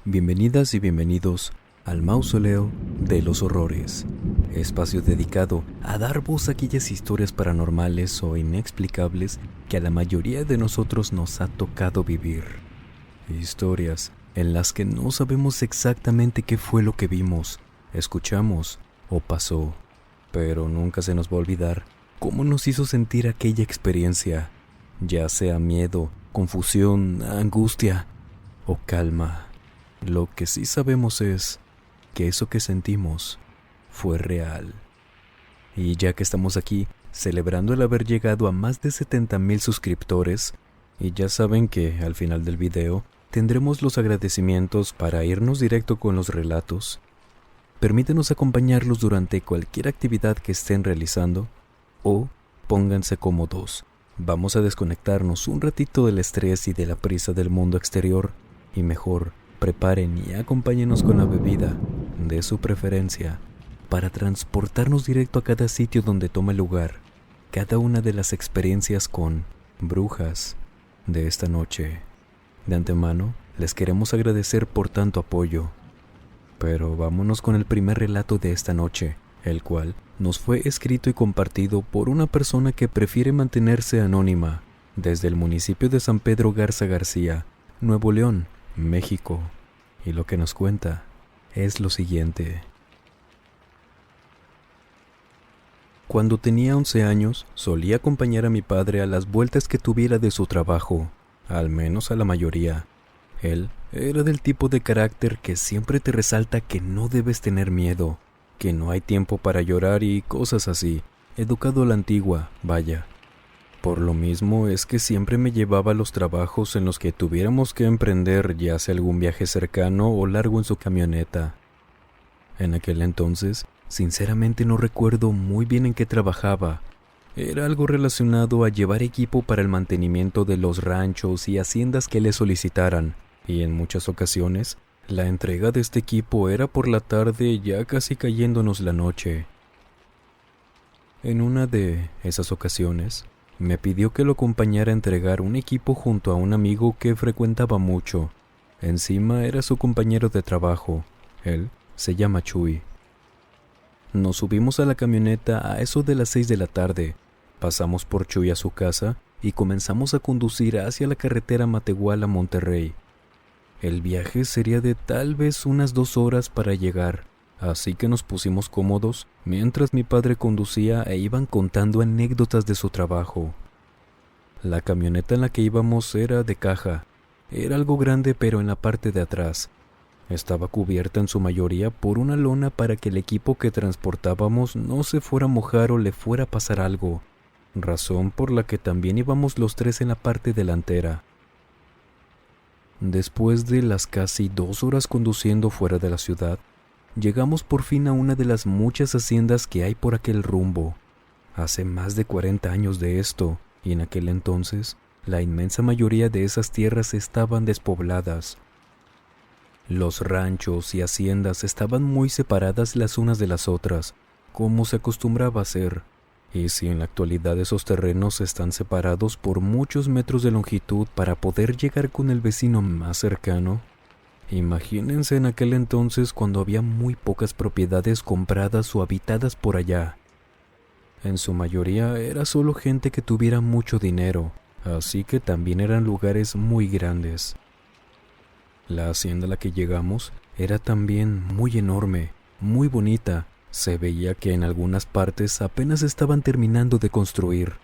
Bienvenidas y bienvenidos al Mausoleo de los Horrores, espacio dedicado a dar voz a aquellas historias paranormales o inexplicables que a la mayoría de nosotros nos ha tocado vivir. Historias en las que no sabemos exactamente qué fue lo que vimos, escuchamos o pasó, pero nunca se nos va a olvidar cómo nos hizo sentir aquella experiencia, ya sea miedo, confusión, angustia o calma. Lo que sí sabemos es que eso que sentimos fue real. Y ya que estamos aquí celebrando el haber llegado a más de 70,000 suscriptores, y ya saben que al final del video tendremos los agradecimientos para irnos directo con los relatos, permítenos acompañarlos durante cualquier actividad que estén realizando o pónganse cómodos. Vamos a desconectarnos un ratito del estrés y de la prisa del mundo exterior y mejor preparen y acompáñenos con la bebida de su preferencia para transportarnos directo a cada sitio donde tome lugar cada una de las experiencias con brujas de esta noche. De antemano, les queremos agradecer por tanto apoyo. Pero vámonos con el primer relato de esta noche, el cual nos fue escrito y compartido por una persona que prefiere mantenerse anónima desde el municipio de San Pedro Garza García, Nuevo León, México, y lo que nos cuenta es lo siguiente. Cuando tenía 11 años, solía acompañar a mi padre a las vueltas que tuviera de su trabajo, al menos a la mayoría. Él era del tipo de carácter que siempre te resalta que no debes tener miedo, que no hay tiempo para llorar y cosas así, educado a la antigua, vaya. Por lo mismo es que siempre me llevaba a los trabajos en los que tuviéramos que emprender ya sea algún viaje cercano o largo en su camioneta. En aquel entonces, sinceramente no recuerdo muy bien en qué trabajaba. Era algo relacionado a llevar equipo para el mantenimiento de los ranchos y haciendas que le solicitaran, y en muchas ocasiones, la entrega de este equipo era por la tarde ya casi cayéndonos la noche. En una de esas ocasiones, me pidió que lo acompañara a entregar un equipo junto a un amigo que frecuentaba mucho. Encima era su compañero de trabajo. Él se llama Chuy. Nos subimos a la camioneta a eso de las 6 de la tarde. Pasamos por Chuy a su casa y comenzamos a conducir hacia la carretera Matehuala a Monterrey. El viaje sería de tal vez unas 2 horas para llegar. Así que nos pusimos cómodos mientras mi padre conducía e iban contando anécdotas de su trabajo. La camioneta en la que íbamos era de caja. Era algo grande pero en la parte de atrás. Estaba cubierta en su mayoría por una lona para que el equipo que transportábamos no se fuera a mojar o le fuera a pasar algo, razón por la que también íbamos los 3 en la parte delantera. Después de las casi 2 horas conduciendo fuera de la ciudad, llegamos por fin a una de las muchas haciendas que hay por aquel rumbo. Hace más de 40 años de esto, y en aquel entonces, la inmensa mayoría de esas tierras estaban despobladas. Los ranchos y haciendas estaban muy separadas las unas de las otras, como se acostumbraba a hacer, y si en la actualidad esos terrenos están separados por muchos metros de longitud para poder llegar con el vecino más cercano, imagínense en aquel entonces cuando había muy pocas propiedades compradas o habitadas por allá. En su mayoría era solo gente que tuviera mucho dinero, así que también eran lugares muy grandes. La hacienda a la que llegamos era también muy enorme, muy bonita. Se veía que en algunas partes apenas estaban terminando de construir.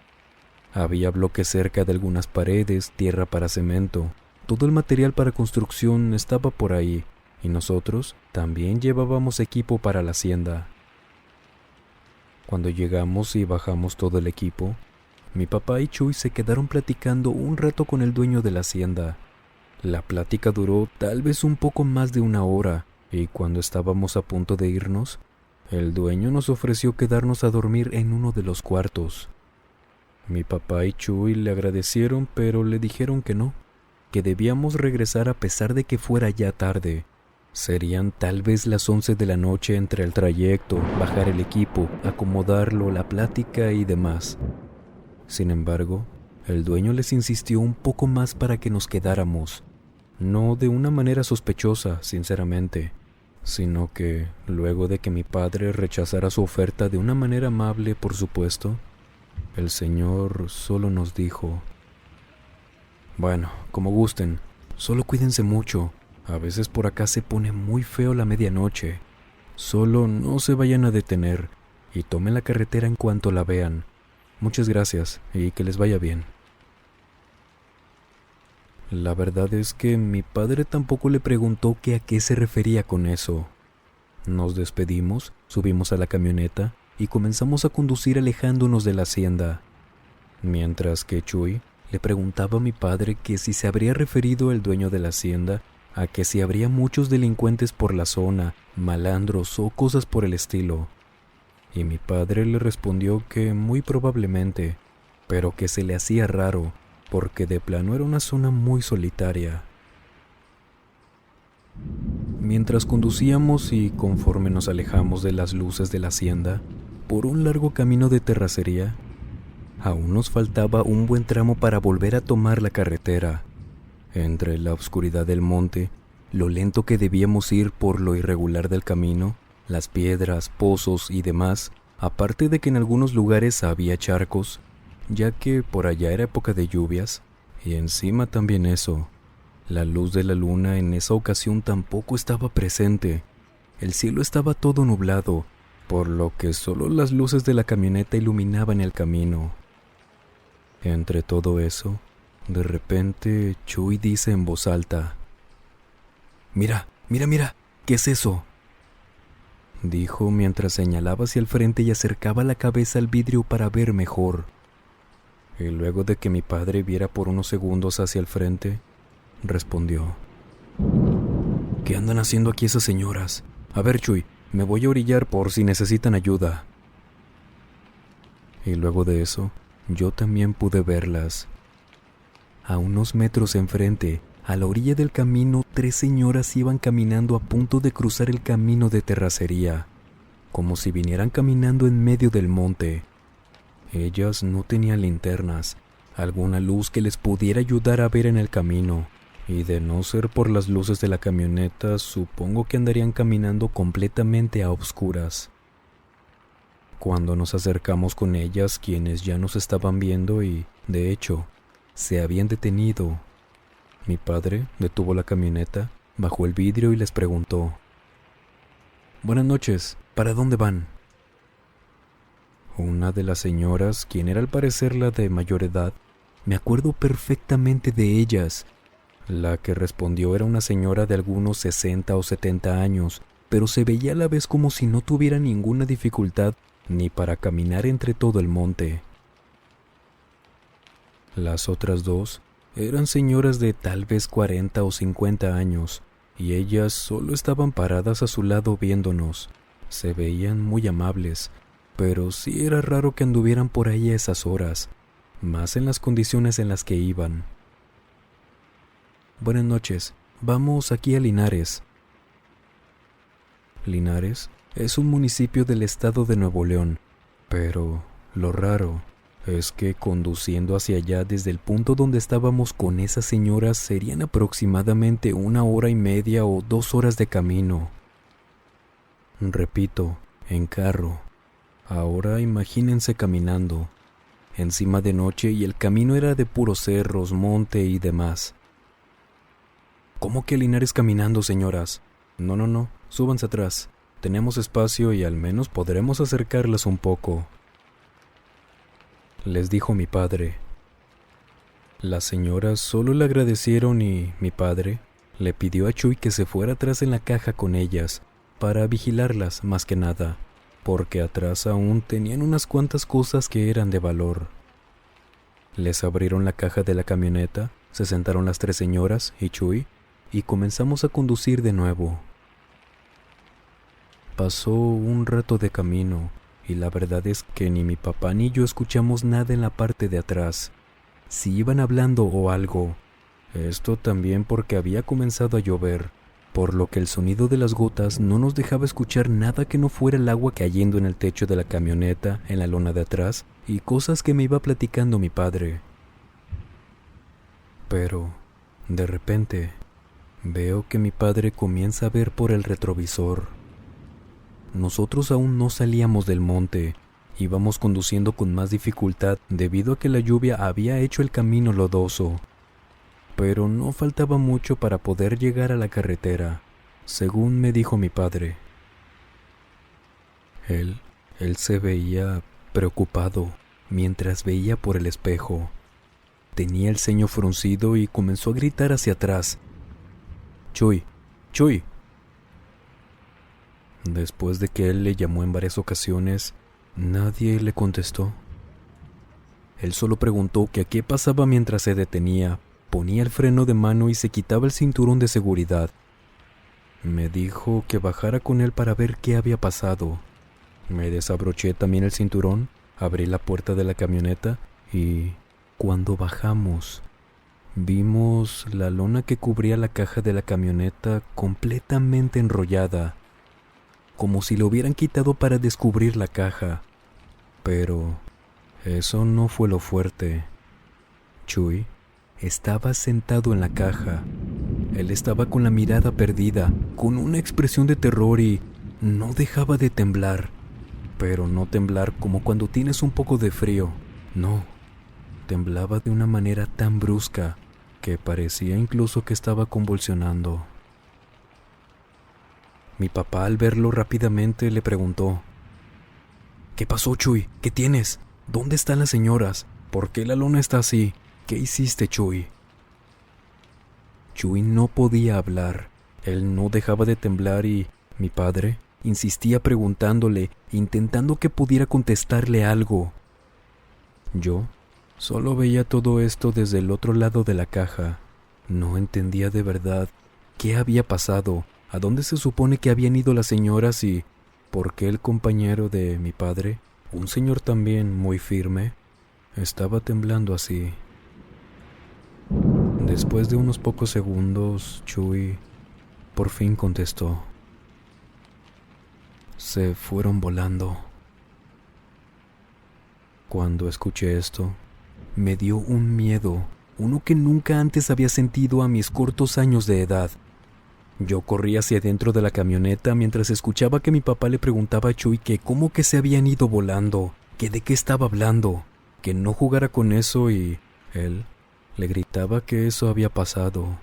Había bloques cerca de algunas paredes, tierra para cemento. Todo el material para construcción estaba por ahí, y nosotros también llevábamos equipo para la hacienda. Cuando llegamos y bajamos todo el equipo, mi papá y Chuy se quedaron platicando un rato con el dueño de la hacienda. La plática duró tal vez un poco más de 1 hora, y cuando estábamos a punto de irnos, el dueño nos ofreció quedarnos a dormir en uno de los cuartos. Mi papá y Chuy le agradecieron, pero le dijeron que no, que debíamos regresar a pesar de que fuera ya tarde. Serían tal vez las 11 de la noche entre el trayecto, bajar el equipo, acomodarlo, la plática y demás. Sin embargo, el dueño les insistió un poco más para que nos quedáramos. no de una manera sospechosa, sinceramente, sino que luego de que mi padre rechazara su oferta de una manera amable, por supuesto, el señor solo nos dijo: bueno, como gusten, solo cuídense mucho, a veces por acá se pone muy feo la medianoche, solo no se vayan a detener y tomen la carretera en cuanto la vean. Muchas gracias y que les vaya bien. La verdad es que mi padre tampoco le preguntó que a qué se refería con eso. Nos despedimos, subimos a la camioneta y comenzamos a conducir alejándonos de la hacienda, mientras que Chuy le preguntaba a mi padre que si se habría referido el dueño de la hacienda a que si habría muchos delincuentes por la zona, malandros o cosas por el estilo. Y mi padre le respondió que muy probablemente, pero que se le hacía raro, porque de plano era una zona muy solitaria. Mientras conducíamos y conforme nos alejamos de las luces de la hacienda, por un largo camino de terracería, aún nos faltaba un buen tramo para volver a tomar la carretera. Entre la oscuridad del monte, lo lento que debíamos ir por lo irregular del camino, las piedras, pozos y demás, aparte de que en algunos lugares había charcos, ya que por allá era época de lluvias, y encima también eso, la luz de la luna en esa ocasión tampoco estaba presente. El cielo estaba todo nublado, por lo que solo las luces de la camioneta iluminaban el camino. Entre todo eso, de repente Chuy dice en voz alta: «Mira, mira, mira, ¿qué es eso?», dijo mientras señalaba hacia el frente y acercaba la cabeza al vidrio para ver mejor. Y luego de que mi padre viera por unos segundos hacia el frente, respondió: «¿Qué andan haciendo aquí esas señoras? A ver, Chuy, me voy a orillar por si necesitan ayuda». Y luego de eso, yo también pude verlas. A unos metros enfrente, a la orilla del camino, 3 señoras iban caminando a punto de cruzar el camino de terracería, como si vinieran caminando en medio del monte. Ellas no tenían linternas, alguna luz que les pudiera ayudar a ver en el camino, y de no ser por las luces de la camioneta, supongo que andarían caminando completamente a oscuras. Cuando nos acercamos con ellas, quienes ya nos estaban viendo y, de hecho, se habían detenido, mi padre detuvo la camioneta, bajó el vidrio y les preguntó: «Buenas noches, ¿para dónde van?». Una de las señoras, quien era al parecer la de mayor edad, me acuerdo perfectamente de ellas. La que respondió era una señora de algunos 60 o 70 años, pero se veía a la vez como si no tuviera ninguna dificultad ni para caminar entre todo el monte. Las otras 2 eran señoras de tal vez 40 o 50 años, y ellas solo estaban paradas a su lado viéndonos. Se veían muy amables, pero sí era raro que anduvieran por ahí a esas horas, más en las condiciones en las que iban. «Buenas noches, vamos aquí a Linares». Linares es un municipio del estado de Nuevo León, pero lo raro es que conduciendo hacia allá desde el punto donde estábamos con esas señoras serían aproximadamente 1 hora y media o 2 horas de camino. Repito, en carro. Ahora imagínense caminando, encima de noche, y el camino era de puros cerros, monte y demás. «¿Cómo que Linares caminando, señoras? No, súbanse atrás. Tenemos espacio y al menos podremos acercarlas un poco», les dijo mi padre. Las señoras solo le agradecieron y mi padre le pidió a Chuy que se fuera atrás en la caja con ellas para vigilarlas más que nada, porque atrás aún tenían unas cuantas cosas que eran de valor. Les abrieron la caja de la camioneta, se sentaron las 3 señoras y Chuy y comenzamos a conducir de nuevo. Pasó un rato de camino y la verdad es que ni mi papá ni yo escuchamos nada en la parte de atrás, si iban hablando o algo. Esto también porque había comenzado a llover, por lo que el sonido de las gotas no nos dejaba escuchar nada que no fuera el agua cayendo en el techo de la camioneta, en la lona de atrás, y cosas que me iba platicando mi padre. Pero, de repente, Veo que mi padre comienza a ver por el retrovisor. Nosotros aún no salíamos del monte. Íbamos conduciendo con más dificultad debido a que la lluvia había hecho el camino lodoso. Pero no faltaba mucho para poder llegar a la carretera, según me dijo mi padre. Él se veía preocupado mientras veía por el espejo. Tenía el ceño fruncido y comenzó a gritar hacia atrás. «Chuy, Chuy». Después de que él le llamó en varias ocasiones, nadie le contestó. Él solo preguntó que qué pasaba mientras se detenía, ponía el freno de mano y se quitaba el cinturón de seguridad. Me dijo que bajara con él para ver qué había pasado. Me desabroché también el cinturón, abrí la puerta de la camioneta y, cuando bajamos, vimos la lona que cubría la caja de la camioneta completamente enrollada, como si lo hubieran quitado para descubrir la caja. Pero eso no fue lo fuerte. Chuy estaba sentado en la caja. Él estaba con la mirada perdida, con una expresión de terror y no dejaba de temblar. Pero no temblar como cuando tienes un poco de frío. No, temblaba de una manera tan brusca que parecía incluso que estaba convulsionando. Mi papá, al verlo rápidamente, le preguntó: «¿Qué pasó, Chuy? ¿Qué tienes? ¿Dónde están las señoras? ¿Por qué la lona está así? ¿Qué hiciste, Chuy?» Chuy no podía hablar. Él no dejaba de temblar y mi padre insistía preguntándole, intentando que pudiera contestarle algo. Yo solo veía todo esto desde el otro lado de la caja. No entendía de verdad qué había pasado, a dónde se supone que habían ido las señoras y por qué el compañero de mi padre, un señor también muy firme, estaba temblando así. Después de unos pocos segundos, Chuy por fin contestó: «Se fueron volando». Cuando escuché esto, me dio un miedo, uno que nunca antes había sentido a mis cortos años de edad. Yo corrí hacia dentro de la camioneta mientras escuchaba que mi papá le preguntaba a Chuy que cómo que se habían ido volando, que de qué estaba hablando, que no jugara con eso y él le gritaba que eso había pasado,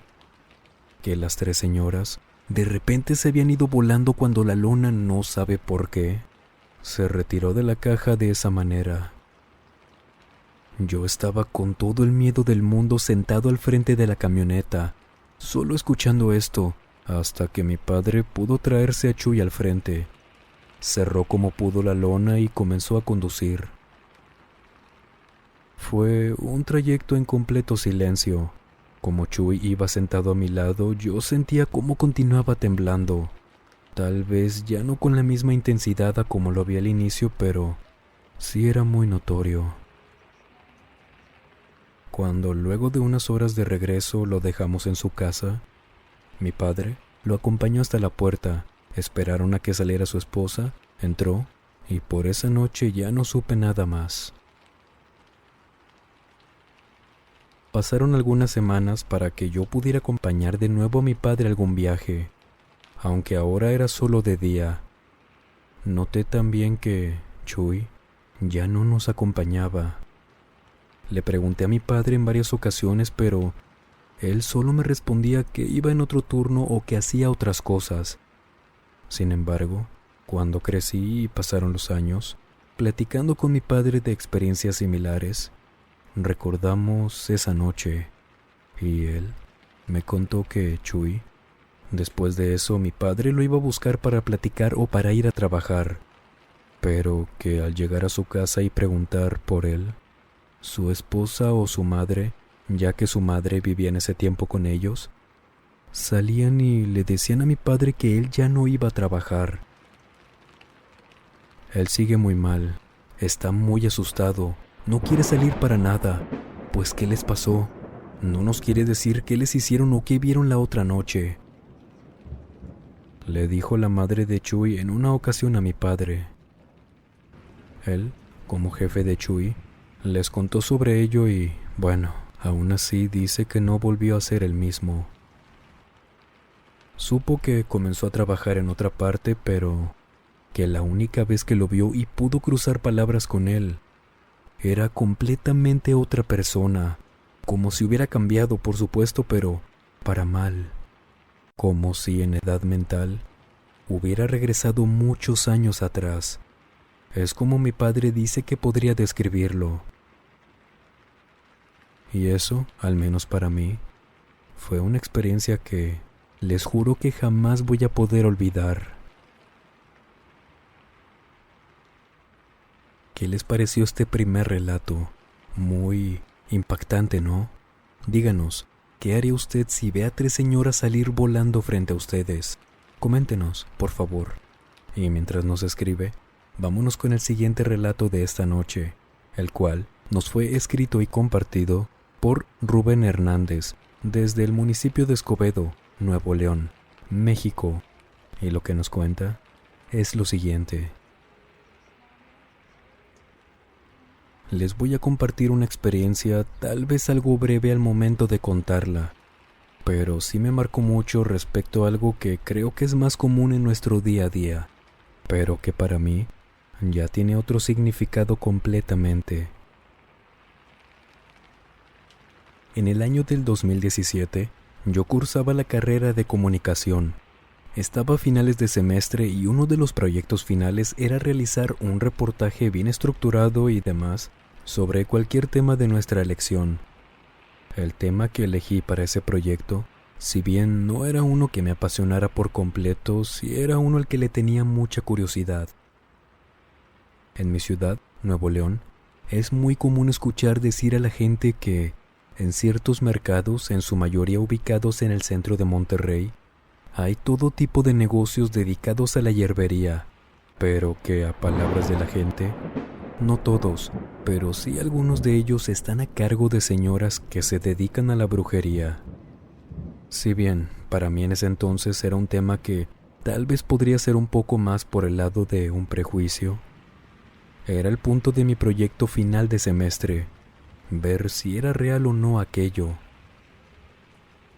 que las tres señoras de repente se habían ido volando cuando la lona, no sabe por qué, se retiró de la caja de esa manera. Yo estaba con todo el miedo del mundo sentado al frente de la camioneta, solo escuchando esto, hasta que mi padre pudo traerse a Chuy al frente. Cerró como pudo la lona y comenzó a conducir. Fue un trayecto en completo silencio. Como Chuy iba sentado a mi lado, yo sentía cómo continuaba temblando. Tal vez ya no con la misma intensidad a como lo vi al inicio, pero sí era muy notorio. Cuando luego de unas horas de regreso lo dejamos en su casa, mi padre lo acompañó hasta la puerta, esperaron a que saliera su esposa, entró y por esa noche ya no supe nada más. Pasaron algunas semanas para que yo pudiera acompañar de nuevo a mi padre a algún viaje, aunque ahora era solo de día. Noté también que Chuy ya no nos acompañaba. Le pregunté a mi padre en varias ocasiones, pero él solo me respondía que iba en otro turno o que hacía otras cosas. Sin embargo, cuando crecí y pasaron los años, platicando con mi padre de experiencias similares, recordamos esa noche y él me contó que Chuy, después de eso mi padre lo iba a buscar para platicar o para ir a trabajar, pero que al llegar a su casa y preguntar por él, su esposa o su madre, ya que su madre vivía en ese tiempo con ellos, salían y le decían a mi padre que él ya no iba a trabajar. Él sigue muy mal, está muy asustado, no quiere salir para nada. Pues ¿qué les pasó? No nos quiere decir qué les hicieron o qué vieron la otra noche. Le dijo la madre de Chuy en una ocasión a mi padre. Él, como jefe de Chuy, les contó sobre ello y, bueno, aún así dice que no volvió a ser el mismo. Supo que comenzó a trabajar en otra parte, pero que la única vez que lo vio y pudo cruzar palabras con él, era completamente otra persona, como si hubiera cambiado, por supuesto, pero para mal, como si en edad mental hubiera regresado muchos años atrás. Es como mi padre dice que podría describirlo. Y eso, al menos para mí, fue una experiencia que les juro que jamás voy a poder olvidar. ¿Qué les pareció este primer relato? Muy impactante, ¿no? Díganos, ¿qué haría usted si ve a 3 señoras salir volando frente a ustedes? Coméntenos, por favor. Y mientras nos escribe, vámonos con el siguiente relato de esta noche, el cual nos fue escrito y compartido por Rubén Hernández, desde el municipio de Escobedo, Nuevo León, México. Y lo que nos cuenta es lo siguiente. Les voy a compartir una experiencia tal vez algo breve al momento de contarla, pero sí me marcó mucho respecto a algo que creo que es más común en nuestro día a día, pero que para mí ya tiene otro significado completamente. En el año del 2017, yo cursaba la carrera de comunicación. Estaba a finales de semestre y uno de los proyectos finales era realizar un reportaje bien estructurado y demás sobre cualquier tema de nuestra elección. El tema que elegí para ese proyecto, si bien no era uno que me apasionara por completo, sí era uno al que le tenía mucha curiosidad. En mi ciudad, Nuevo León, es muy común escuchar decir a la gente que en ciertos mercados, en su mayoría ubicados en el centro de Monterrey, hay todo tipo de negocios dedicados a la hierbería, pero que a palabras de la gente, no todos, pero sí algunos de ellos están a cargo de señoras que se dedican a la brujería. Si bien para mí en ese entonces era un tema que tal vez podría ser un poco más por el lado de un prejuicio, era el punto de mi proyecto final de semestre, ver si era real o no aquello.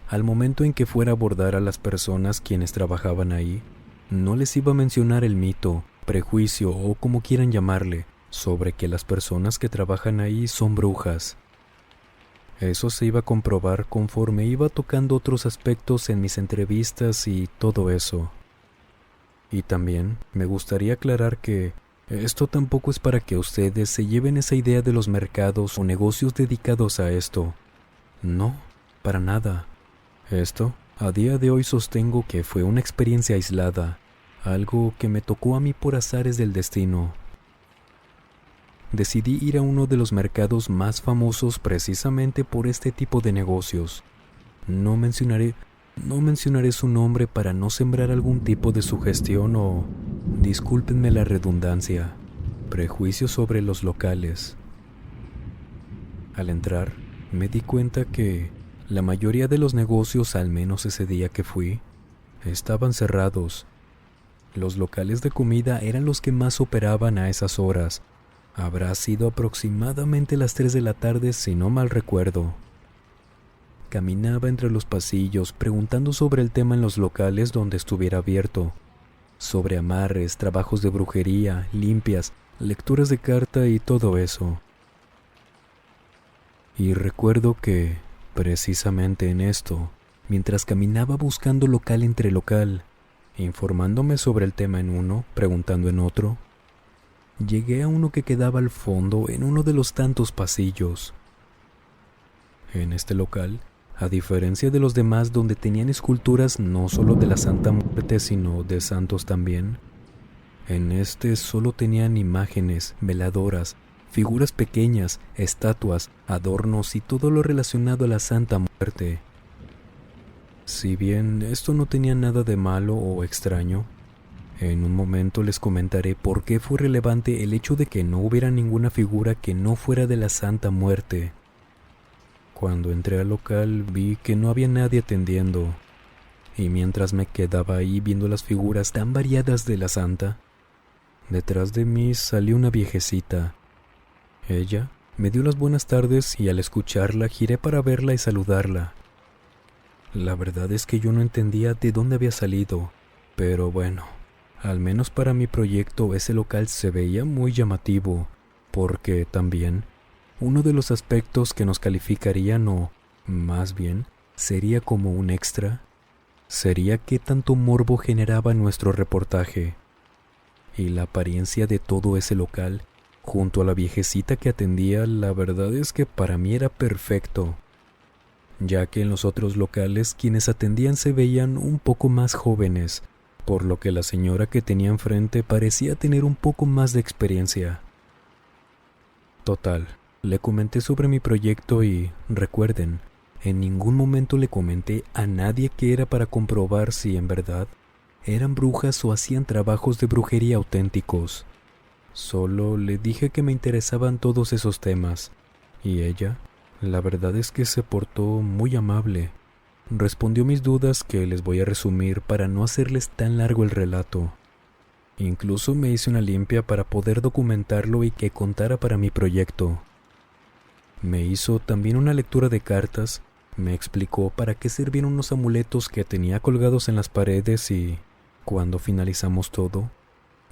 Al momento en que fuera a abordar a las personas quienes trabajaban ahí, no les iba a mencionar el mito, prejuicio o como quieran llamarle, sobre que las personas que trabajan ahí son brujas. Eso se iba a comprobar conforme iba tocando otros aspectos en mis entrevistas y todo eso. Y también me gustaría aclarar que esto tampoco es para que ustedes se lleven esa idea de los mercados o negocios dedicados a esto. No, para nada. Esto, a día de hoy sostengo que fue una experiencia aislada, algo que me tocó a mí por azares del destino. Decidí ir a uno de los mercados más famosos precisamente por este tipo de negocios. No mencionaré su nombre para no sembrar algún tipo de sugestión o, discúlpenme la redundancia, prejuicio sobre los locales. Al entrar, me di cuenta que la mayoría de los negocios, al menos ese día que fui, estaban cerrados. Los locales de comida eran los que más operaban a esas horas. Habrá sido aproximadamente las 3 de la tarde, si no mal recuerdo. Caminaba entre los pasillos preguntando sobre el tema en los locales donde estuviera abierto, sobre amarres, trabajos de brujería, limpias, lecturas de carta y todo eso. Y recuerdo que, precisamente en esto, mientras caminaba buscando local entre local, informándome sobre el tema en uno, preguntando en otro, llegué a uno que quedaba al fondo en uno de los tantos pasillos. En este local, a diferencia de los demás donde tenían esculturas no solo de la Santa Muerte sino de santos también, en este solo tenían imágenes, veladoras, figuras pequeñas, estatuas, adornos y todo lo relacionado a la Santa Muerte. Si bien esto no tenía nada de malo o extraño, en un momento les comentaré por qué fue relevante el hecho de que no hubiera ninguna figura que no fuera de la Santa Muerte. Cuando entré al local vi que no había nadie atendiendo, y mientras me quedaba ahí viendo las figuras tan variadas de la Santa, detrás de mí salió una viejecita. Ella me dio las buenas tardes y al escucharla giré para verla y saludarla. La verdad es que yo no entendía de dónde había salido, pero bueno, al menos para mi proyecto ese local se veía muy llamativo, porque también uno de los aspectos que nos calificarían o, más bien, sería como un extra, sería qué tanto morbo generaba nuestro reportaje. Y la apariencia de todo ese local, junto a la viejecita que atendía, la verdad es que para mí era perfecto, ya que en los otros locales quienes atendían se veían un poco más jóvenes, por lo que la señora que tenía enfrente parecía tener un poco más de experiencia. Total, le comenté sobre mi proyecto y, recuerden, en ningún momento le comenté a nadie que era para comprobar si en verdad eran brujas o hacían trabajos de brujería auténticos. Solo le dije que me interesaban todos esos temas, y ella, la verdad es que se portó muy amable. Respondió mis dudas que les voy a resumir para no hacerles tan largo el relato. Incluso me hice una limpia para poder documentarlo y que contara para mi proyecto. Me hizo también una lectura de cartas, me explicó para qué servían unos amuletos que tenía colgados en las paredes y, cuando finalizamos todo,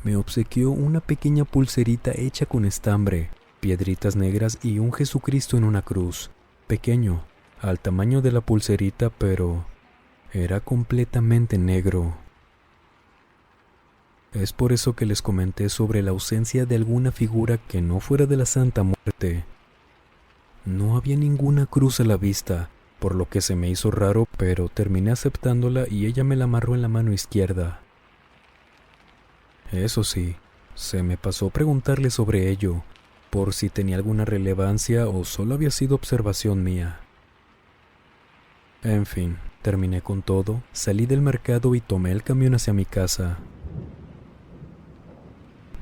me obsequió una pequeña pulserita hecha con estambre, piedritas negras y un Jesucristo en una cruz, pequeño, al tamaño de la pulserita, pero era completamente negro. Es por eso que les comenté sobre la ausencia de alguna figura que no fuera de la Santa Muerte. No había ninguna cruz a la vista, por lo que se me hizo raro, pero terminé aceptándola y ella me la amarró en la mano izquierda. Eso sí, se me pasó preguntarle sobre ello, por si tenía alguna relevancia o solo había sido observación mía. En fin, terminé con todo, salí del mercado y tomé el camión hacia mi casa.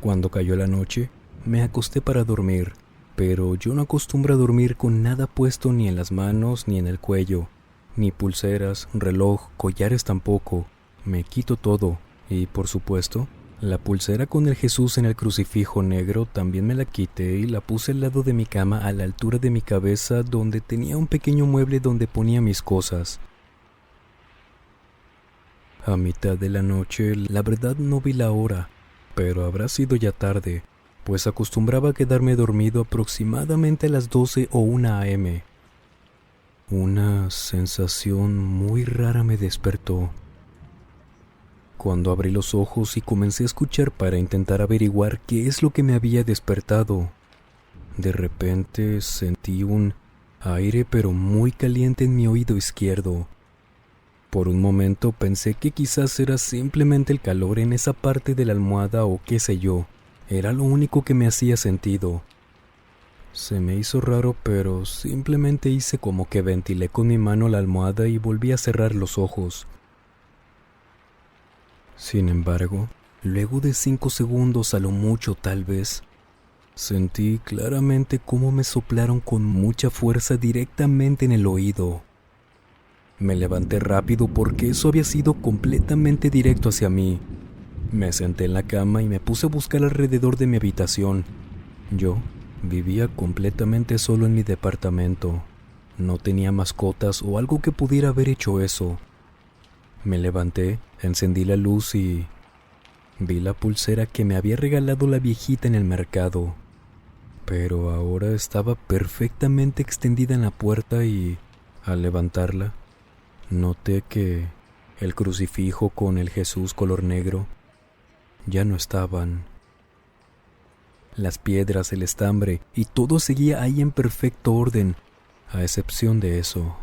Cuando cayó la noche, me acosté para dormir, pero yo no acostumbro a dormir con nada puesto ni en las manos ni en el cuello, ni pulseras, reloj, collares tampoco. Me quito todo y, por supuesto, la pulsera con el Jesús en el crucifijo negro también me la quité y la puse al lado de mi cama a la altura de mi cabeza donde tenía un pequeño mueble donde ponía mis cosas. A mitad de la noche, la verdad no vi la hora, pero habrá sido ya tarde, pues acostumbraba a quedarme dormido aproximadamente a las 12 o 1 a.m. Una sensación muy rara me despertó. Cuando abrí los ojos y comencé a escuchar para intentar averiguar qué es lo que me había despertado, de repente sentí un aire pero muy caliente en mi oído izquierdo. Por un momento pensé que quizás era simplemente el calor en esa parte de la almohada o qué sé yo, era lo único que me hacía sentido. Se me hizo raro, pero simplemente hice como que ventilé con mi mano la almohada y volví a cerrar los ojos. Sin embargo, luego de 5 segundos a lo mucho tal vez, sentí claramente cómo me soplaron con mucha fuerza directamente en el oído. Me levanté rápido porque eso había sido completamente directo hacia mí. Me senté en la cama y me puse a buscar alrededor de mi habitación. Yo vivía completamente solo en mi departamento. No tenía mascotas o algo que pudiera haber hecho eso. Me levanté, encendí la luz y vi la pulsera que me había regalado la viejita en el mercado. Pero ahora estaba perfectamente extendida en la puerta y, al levantarla, noté que el crucifijo con el Jesús color negro ya no estaban. Las piedras, el estambre y todo seguía ahí en perfecto orden, a excepción de eso.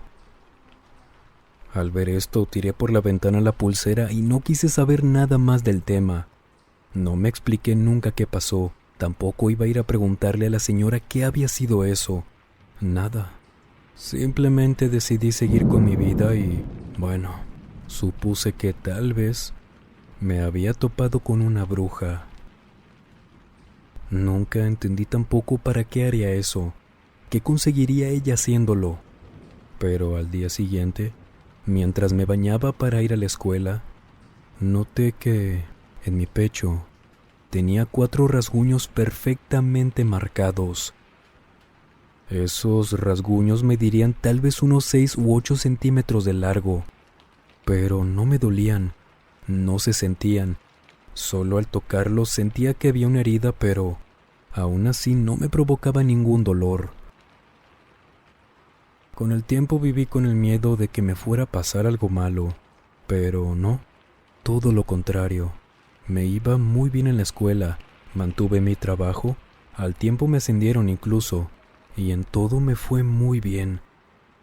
Al ver esto, tiré por la ventana la pulsera y no quise saber nada más del tema. No me expliqué nunca qué pasó, tampoco iba a ir a preguntarle a la señora qué había sido eso. Nada. Simplemente decidí seguir con mi vida y, bueno, supuse que tal vez me había topado con una bruja. Nunca entendí tampoco para qué haría eso, qué conseguiría ella haciéndolo. Pero al día siguiente, mientras me bañaba para ir a la escuela, noté que en mi pecho tenía 4 rasguños perfectamente marcados. Esos rasguños medirían tal vez unos 6 u 8 centímetros de largo, pero no me dolían, no se sentían. Solo al tocarlos sentía que había una herida, pero aún así no me provocaba ningún dolor. Con el tiempo viví con el miedo de que me fuera a pasar algo malo, pero no, todo lo contrario. Me iba muy bien en la escuela, mantuve mi trabajo, al tiempo me ascendieron incluso, y en todo me fue muy bien.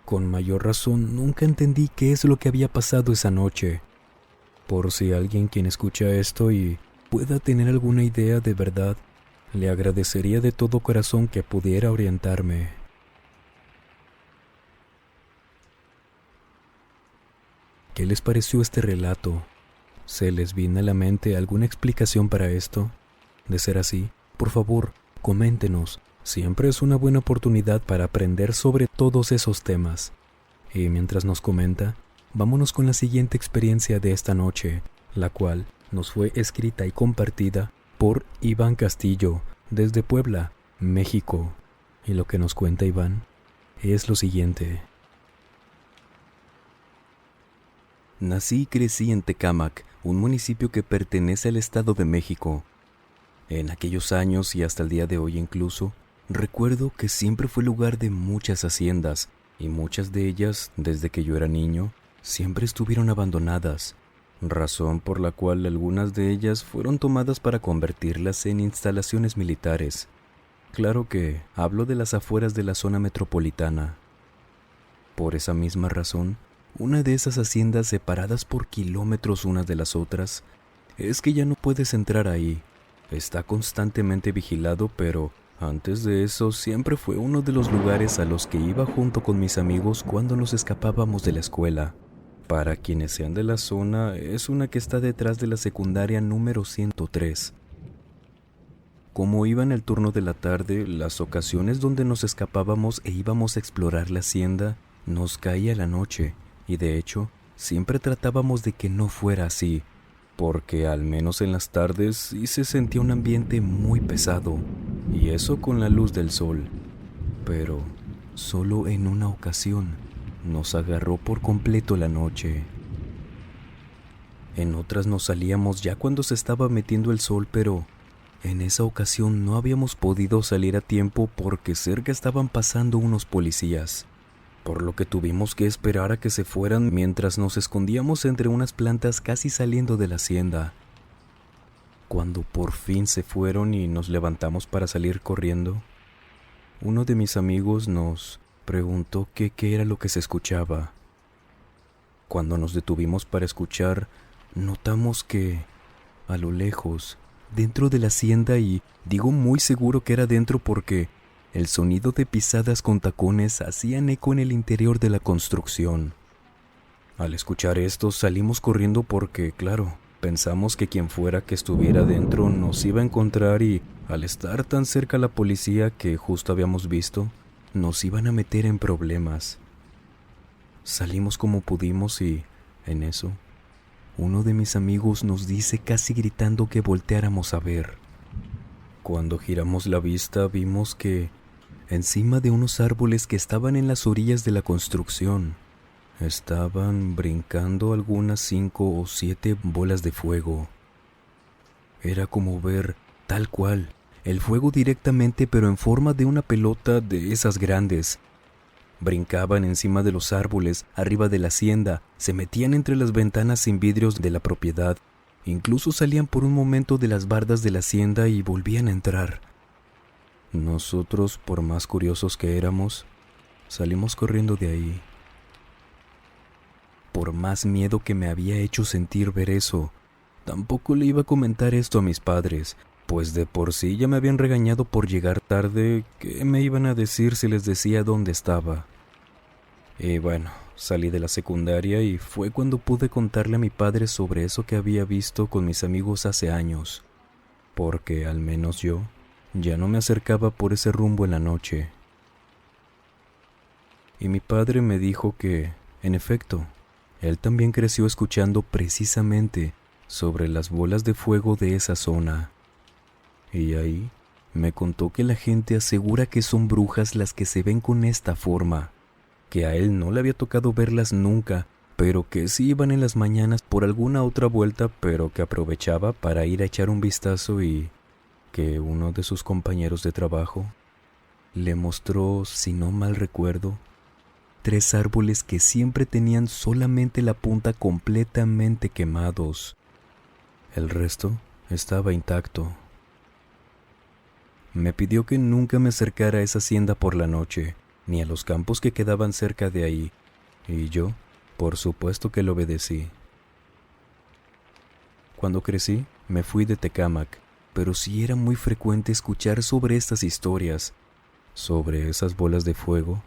Con mayor razón, nunca entendí qué es lo que había pasado esa noche. Por si alguien quien escucha esto y pueda tener alguna idea de verdad, le agradecería de todo corazón que pudiera orientarme. ¿Qué les pareció este relato? ¿Se les viene a la mente alguna explicación para esto? De ser así, por favor, coméntenos. Siempre es una buena oportunidad para aprender sobre todos esos temas. Y mientras nos comenta, vámonos con la siguiente experiencia de esta noche, la cual nos fue escrita y compartida por Iván Castillo, desde Puebla, México. Y lo que nos cuenta Iván es lo siguiente. Nací y crecí en Tecámac, un municipio que pertenece al Estado de México. En aquellos años y hasta el día de hoy incluso, recuerdo que siempre fue lugar de muchas haciendas, y muchas de ellas, desde que yo era niño, siempre estuvieron abandonadas, razón por la cual algunas de ellas fueron tomadas para convertirlas en instalaciones militares. Claro que hablo de las afueras de la zona metropolitana. Por esa misma razón, una de esas haciendas separadas por kilómetros unas de las otras, es que ya no puedes entrar ahí. Está constantemente vigilado, pero antes de eso siempre fue uno de los lugares a los que iba junto con mis amigos cuando nos escapábamos de la escuela. Para quienes sean de la zona, es una que está detrás de la secundaria número 103. Como iba en el turno de la tarde, las ocasiones donde nos escapábamos e íbamos a explorar la hacienda, nos caía la noche, y de hecho, siempre tratábamos de que no fuera así, porque al menos en las tardes sí se sentía un ambiente muy pesado, y eso con la luz del sol. Pero solo en una ocasión nos agarró por completo la noche. En otras nos salíamos ya cuando se estaba metiendo el sol, pero en esa ocasión no habíamos podido salir a tiempo porque cerca estaban pasando unos policías, por lo que tuvimos que esperar a que se fueran mientras nos escondíamos entre unas plantas casi saliendo de la hacienda. Cuando por fin se fueron y nos levantamos para salir corriendo, uno de mis amigos nos preguntó qué era lo que se escuchaba. Cuando nos detuvimos para escuchar, notamos que, a lo lejos, dentro de la hacienda, y digo muy seguro que era dentro porque el sonido de pisadas con tacones hacían eco en el interior de la construcción. Al escuchar esto salimos corriendo porque, claro, pensamos que quien fuera que estuviera dentro nos iba a encontrar y, al estar tan cerca la policía que justo habíamos visto, nos iban a meter en problemas. Salimos como pudimos y, en eso, uno de mis amigos nos dice casi gritando que volteáramos a ver. Cuando giramos la vista vimos que, encima de unos árboles que estaban en las orillas de la construcción, estaban brincando algunas 5 o 7 bolas de fuego. Era como ver, tal cual, el fuego directamente, pero en forma de una pelota de esas grandes. Brincaban encima de los árboles, arriba de la hacienda, se metían entre las ventanas sin vidrios de la propiedad, incluso salían por un momento de las bardas de la hacienda y volvían a entrar. Nosotros, por más curiosos que éramos, salimos corriendo de ahí. Por más miedo que me había hecho sentir ver eso, tampoco le iba a comentar esto a mis padres, pues de por sí ya me habían regañado por llegar tarde. ¿Qué me iban a decir si les decía dónde estaba? Y bueno, salí de la secundaria y fue cuando pude contarle a mi padre sobre eso que había visto con mis amigos hace años, porque al menos yo ya no me acercaba por ese rumbo en la noche. Y mi padre me dijo que, en efecto, él también creció escuchando precisamente sobre las bolas de fuego de esa zona. Y ahí Me contó que la gente asegura que son brujas las que se ven con esta forma, que a él no le había tocado verlas nunca, pero que sí iban en las mañanas por alguna otra vuelta, pero que aprovechaba para ir a echar un vistazo y que uno de sus compañeros de trabajo le mostró, si no mal recuerdo, 3 árboles que siempre tenían solamente la punta completamente quemados. El resto estaba intacto. Me pidió que nunca me acercara a esa hacienda por la noche, ni a los campos que quedaban cerca de ahí, y yo, por supuesto que lo obedecí. Cuando crecí, me fui de Tecámac, pero sí era muy frecuente escuchar sobre estas historias, sobre esas bolas de fuego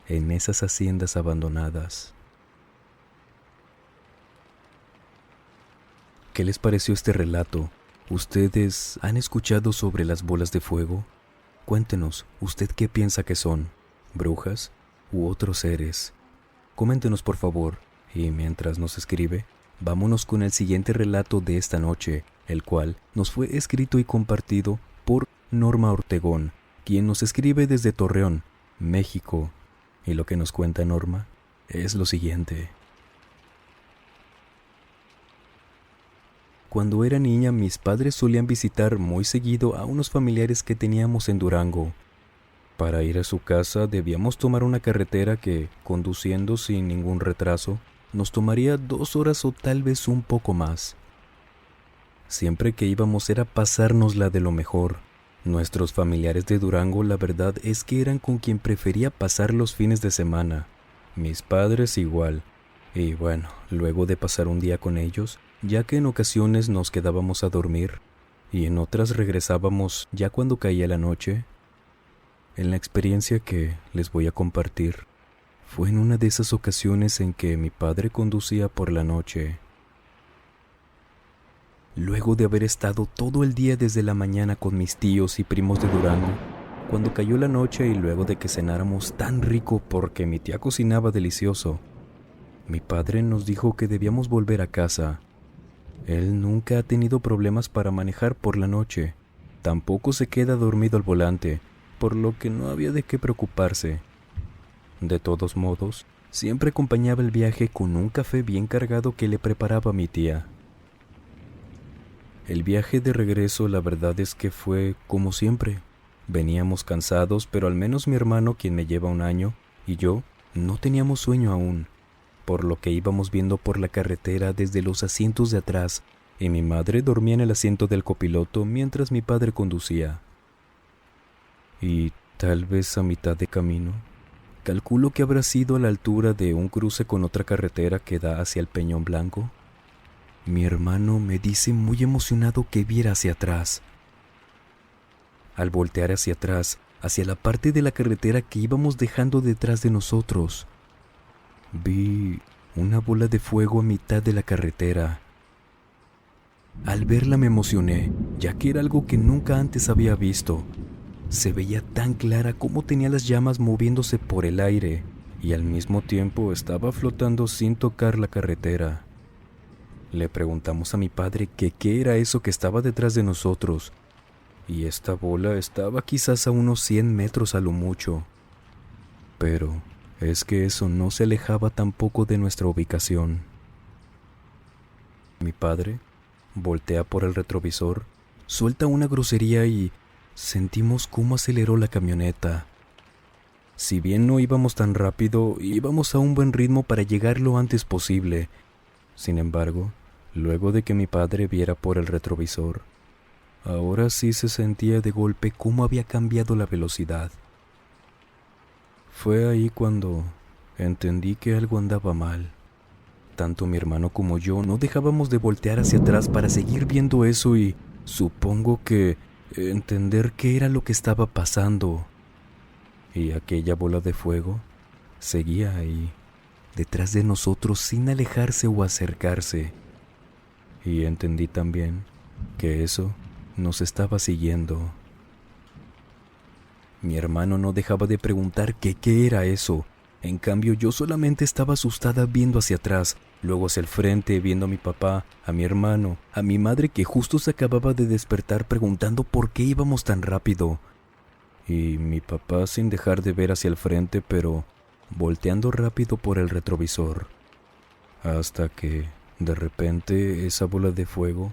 en esas haciendas abandonadas. ¿Qué les pareció este relato? ¿Ustedes han escuchado sobre las bolas de fuego? Cuéntenos, ¿usted qué piensa que son? ¿Brujas u otros seres? Coméntenos por favor, y mientras nos escribe, vámonos con el siguiente relato de esta noche, el cual nos fue escrito y compartido por Norma Ortegón, quien nos escribe desde Torreón, México. Y lo que nos cuenta Norma es lo siguiente. Cuando era niña, mis padres solían visitar muy seguido a unos familiares que teníamos en Durango. Para ir a su casa debíamos tomar una carretera que, conduciendo sin ningún retraso, nos tomaría 2 horas o tal vez un poco más. Siempre que íbamos era pasárnosla de lo mejor. Nuestros familiares de Durango, la verdad es que eran con quien prefería pasar los fines de semana. Mis padres igual. Y bueno, luego de pasar un día con ellos, ya que en ocasiones nos quedábamos a dormir y en otras regresábamos ya cuando caía la noche. En la experiencia que les voy a compartir, fue en una de esas ocasiones en que mi padre conducía por la noche. Luego de haber estado todo el día desde la mañana con mis tíos y primos de Durango, cuando cayó la noche y luego de que cenáramos tan rico porque mi tía cocinaba delicioso, mi padre nos dijo que debíamos volver a casa. Él nunca ha tenido problemas para manejar por la noche, tampoco se queda dormido al volante, por lo que no había de qué preocuparse. De todos modos, siempre acompañaba el viaje con un café bien cargado que le preparaba mi tía. El viaje de regreso, la verdad es que fue como siempre. Veníamos cansados, pero al menos mi hermano, quien me lleva 1 año, y yo no teníamos sueño aún, por lo que íbamos viendo por la carretera desde los asientos de atrás, y mi madre dormía en el asiento del copiloto mientras mi padre conducía. Y tal vez a mitad de camino, calculo que habrá sido a la altura de un cruce con otra carretera que da hacia el Peñón Blanco, mi hermano me dice muy emocionado que viera hacia atrás. Al voltear hacia atrás, hacia la parte de la carretera que íbamos dejando detrás de nosotros, vi una bola de fuego a mitad de la carretera. Al verla me emocioné, ya que era algo que nunca antes había visto. Se veía tan clara como tenía las llamas moviéndose por el aire y al mismo tiempo estaba flotando sin tocar la carretera. Le preguntamos a mi padre que qué era eso que estaba detrás de nosotros, y esta bola estaba quizás a unos 100 metros a lo mucho. Pero es que eso no se alejaba tampoco de nuestra ubicación. Mi padre voltea por el retrovisor, suelta una grosería y sentimos cómo aceleró la camioneta. Si bien no íbamos tan rápido, íbamos a un buen ritmo para llegar lo antes posible. Sin embargo, luego de que mi padre viera por el retrovisor, ahora sí se sentía de golpe cómo había cambiado la velocidad. Fue ahí cuando entendí que algo andaba mal. Tanto mi hermano como yo no dejábamos de voltear hacia atrás para seguir viendo eso y supongo que entender qué era lo que estaba pasando. Y aquella bola de fuego seguía ahí, detrás de nosotros sin alejarse o acercarse. Y entendí también que eso nos estaba siguiendo. Mi hermano no dejaba de preguntar que qué era eso, En cambio, yo solamente estaba asustada viendo hacia atrás, luego hacia el frente, viendo a mi papá, a mi hermano, a mi madre que justo se acababa de despertar preguntando por qué íbamos tan rápido. Y mi papá sin dejar de ver hacia el frente, pero volteando rápido por el retrovisor. Hasta que, de repente, esa bola de fuego,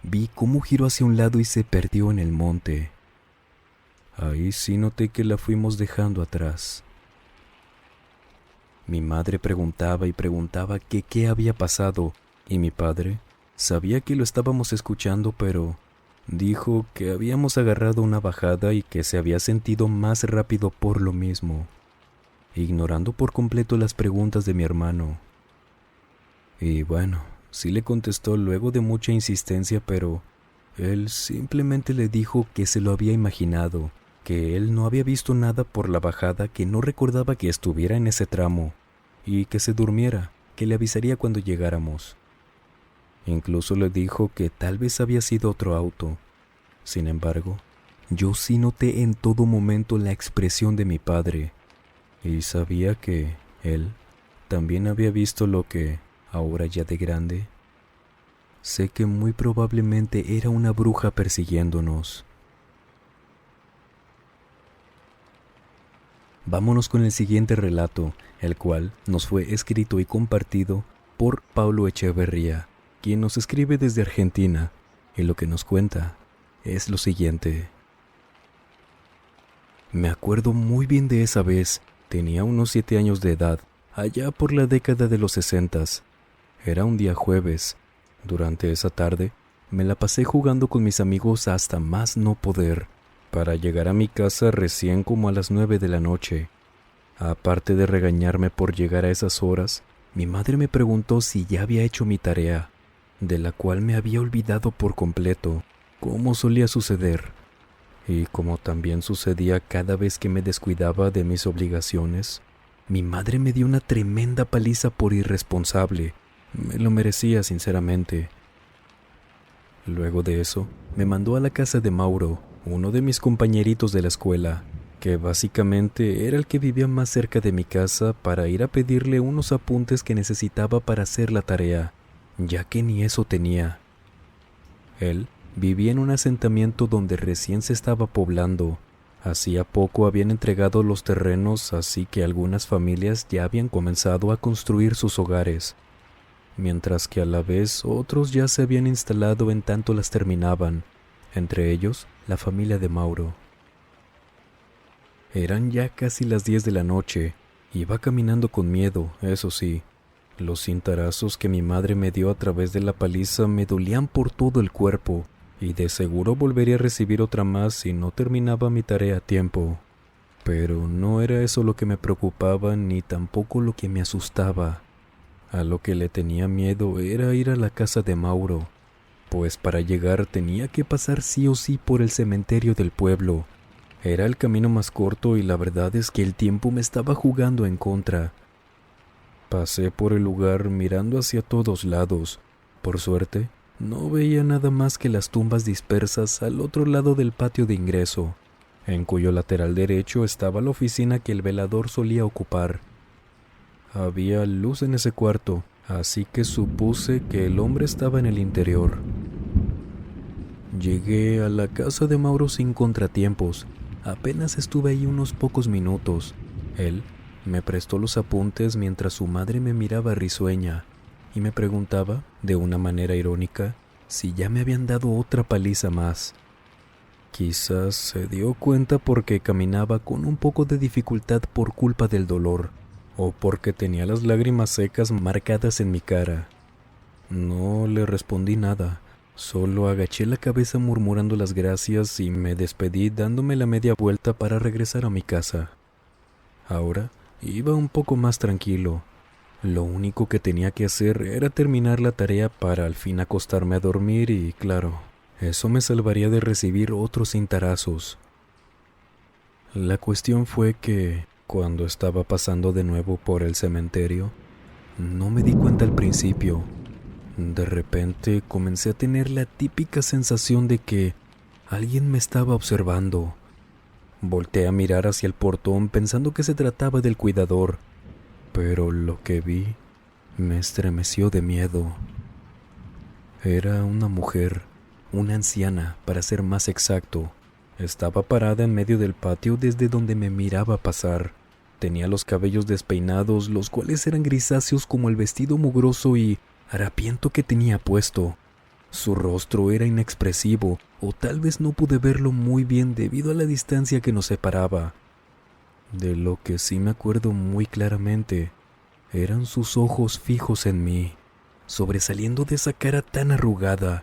vi cómo giró hacia un lado y se perdió en el monte. Ahí sí noté que la fuimos dejando atrás. Mi madre preguntaba y preguntaba que qué había pasado, y mi padre sabía que lo estábamos escuchando, pero dijo que habíamos agarrado una bajada y que se había sentido más rápido por lo mismo, ignorando por completo las preguntas de mi hermano. Y bueno, sí le contestó luego de mucha insistencia, pero él simplemente le dijo que se lo había imaginado, que él no había visto nada por la bajada, que no recordaba que estuviera en ese tramo, y que se durmiera, que le avisaría cuando llegáramos. Incluso le dijo que tal vez había sido otro auto. Sin embargo, yo sí noté en todo momento la expresión de mi padre, y sabía que él también había visto lo que, ahora ya de grande, sé que muy probablemente era una bruja persiguiéndonos. Vámonos con el siguiente relato, el cual nos fue escrito y compartido por Paulo Echeverría, quien nos escribe desde Argentina, y lo que nos cuenta es lo siguiente. Me acuerdo muy bien de esa vez, tenía unos 7 años de edad, allá por la década de los 60. Era un día jueves. Durante esa tarde, me la pasé jugando con mis amigos hasta más no poder, para llegar a mi casa recién como a las 9 de la noche. Aparte de regañarme por llegar a esas horas, mi madre me preguntó si ya había hecho mi tarea, de la cual me había olvidado por completo, como solía suceder. Y como también sucedía cada vez que me descuidaba de mis obligaciones, mi madre me dio una tremenda paliza por irresponsable. Me lo merecía, sinceramente. Luego de eso, me mandó a la casa de Mauro, uno de mis compañeritos de la escuela, que básicamente era el que vivía más cerca de mi casa, para ir a pedirle unos apuntes que necesitaba para hacer la tarea, ya que ni eso tenía. Él vivía en un asentamiento donde recién se estaba poblando. Hacía poco habían entregado los terrenos, así que algunas familias ya habían comenzado a construir sus hogares, mientras que a la vez otros ya se habían instalado en tanto las terminaban, entre ellos la familia de Mauro. Eran ya casi las 10 de la noche. Iba caminando con miedo, eso sí. Los cintarazos que mi madre me dio a través de la paliza me dolían por todo el cuerpo, y de seguro volvería a recibir otra más si no terminaba mi tarea a tiempo. Pero no era eso lo que me preocupaba, ni tampoco lo que me asustaba. A lo que le tenía miedo era ir a la casa de Mauro, pues para llegar tenía que pasar sí o sí por el cementerio del pueblo. Era el camino más corto y la verdad es que el tiempo me estaba jugando en contra. Pasé por el lugar mirando hacia todos lados. Por suerte, no veía nada más que las tumbas dispersas al otro lado del patio de ingreso, en cuyo lateral derecho estaba la oficina que el velador solía ocupar. Había luz en ese cuarto, así que supuse que el hombre estaba en el interior. Llegué a la casa de Mauro sin contratiempos. Apenas estuve ahí unos pocos minutos. Él me prestó los apuntes mientras su madre me miraba risueña y me preguntaba, de una manera irónica, si ya me habían dado otra paliza más. Quizás se dio cuenta porque caminaba con un poco de dificultad por culpa del dolor, o porque tenía las lágrimas secas marcadas en mi cara. No le respondí nada. Solo agaché la cabeza murmurando las gracias y me despedí dándome la media vuelta para regresar a mi casa. Ahora iba un poco más tranquilo. Lo único que tenía que hacer era terminar la tarea para al fin acostarme a dormir y, claro, eso me salvaría de recibir otros cintarazos. La cuestión fue que, cuando estaba pasando de nuevo por el cementerio, no me di cuenta al principio. De repente comencé a tener la típica sensación de que alguien me estaba observando. Volteé a mirar hacia el portón pensando que se trataba del cuidador, pero lo que vi me estremeció de miedo. Era una mujer, una anciana, para ser más exacto. Estaba parada en medio del patio desde donde me miraba pasar. Tenía los cabellos despeinados, los cuales eran grisáceos como el vestido mugroso y harapiento que tenía puesto. Su rostro era inexpresivo, o tal vez no pude verlo muy bien debido a la distancia que nos separaba. De lo que sí me acuerdo muy claramente, eran sus ojos fijos en mí, sobresaliendo de esa cara tan arrugada.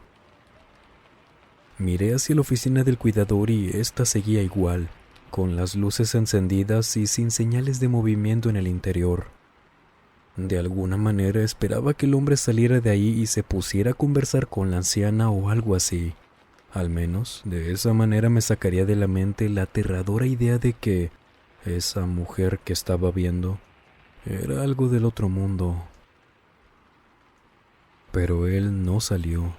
Miré hacia la oficina del cuidador y ésta seguía igual, con las luces encendidas y sin señales de movimiento en el interior. De alguna manera esperaba que el hombre saliera de ahí y se pusiera a conversar con la anciana o algo así. Al menos, de esa manera me sacaría de la mente la aterradora idea de que esa mujer que estaba viendo era algo del otro mundo. Pero él no salió.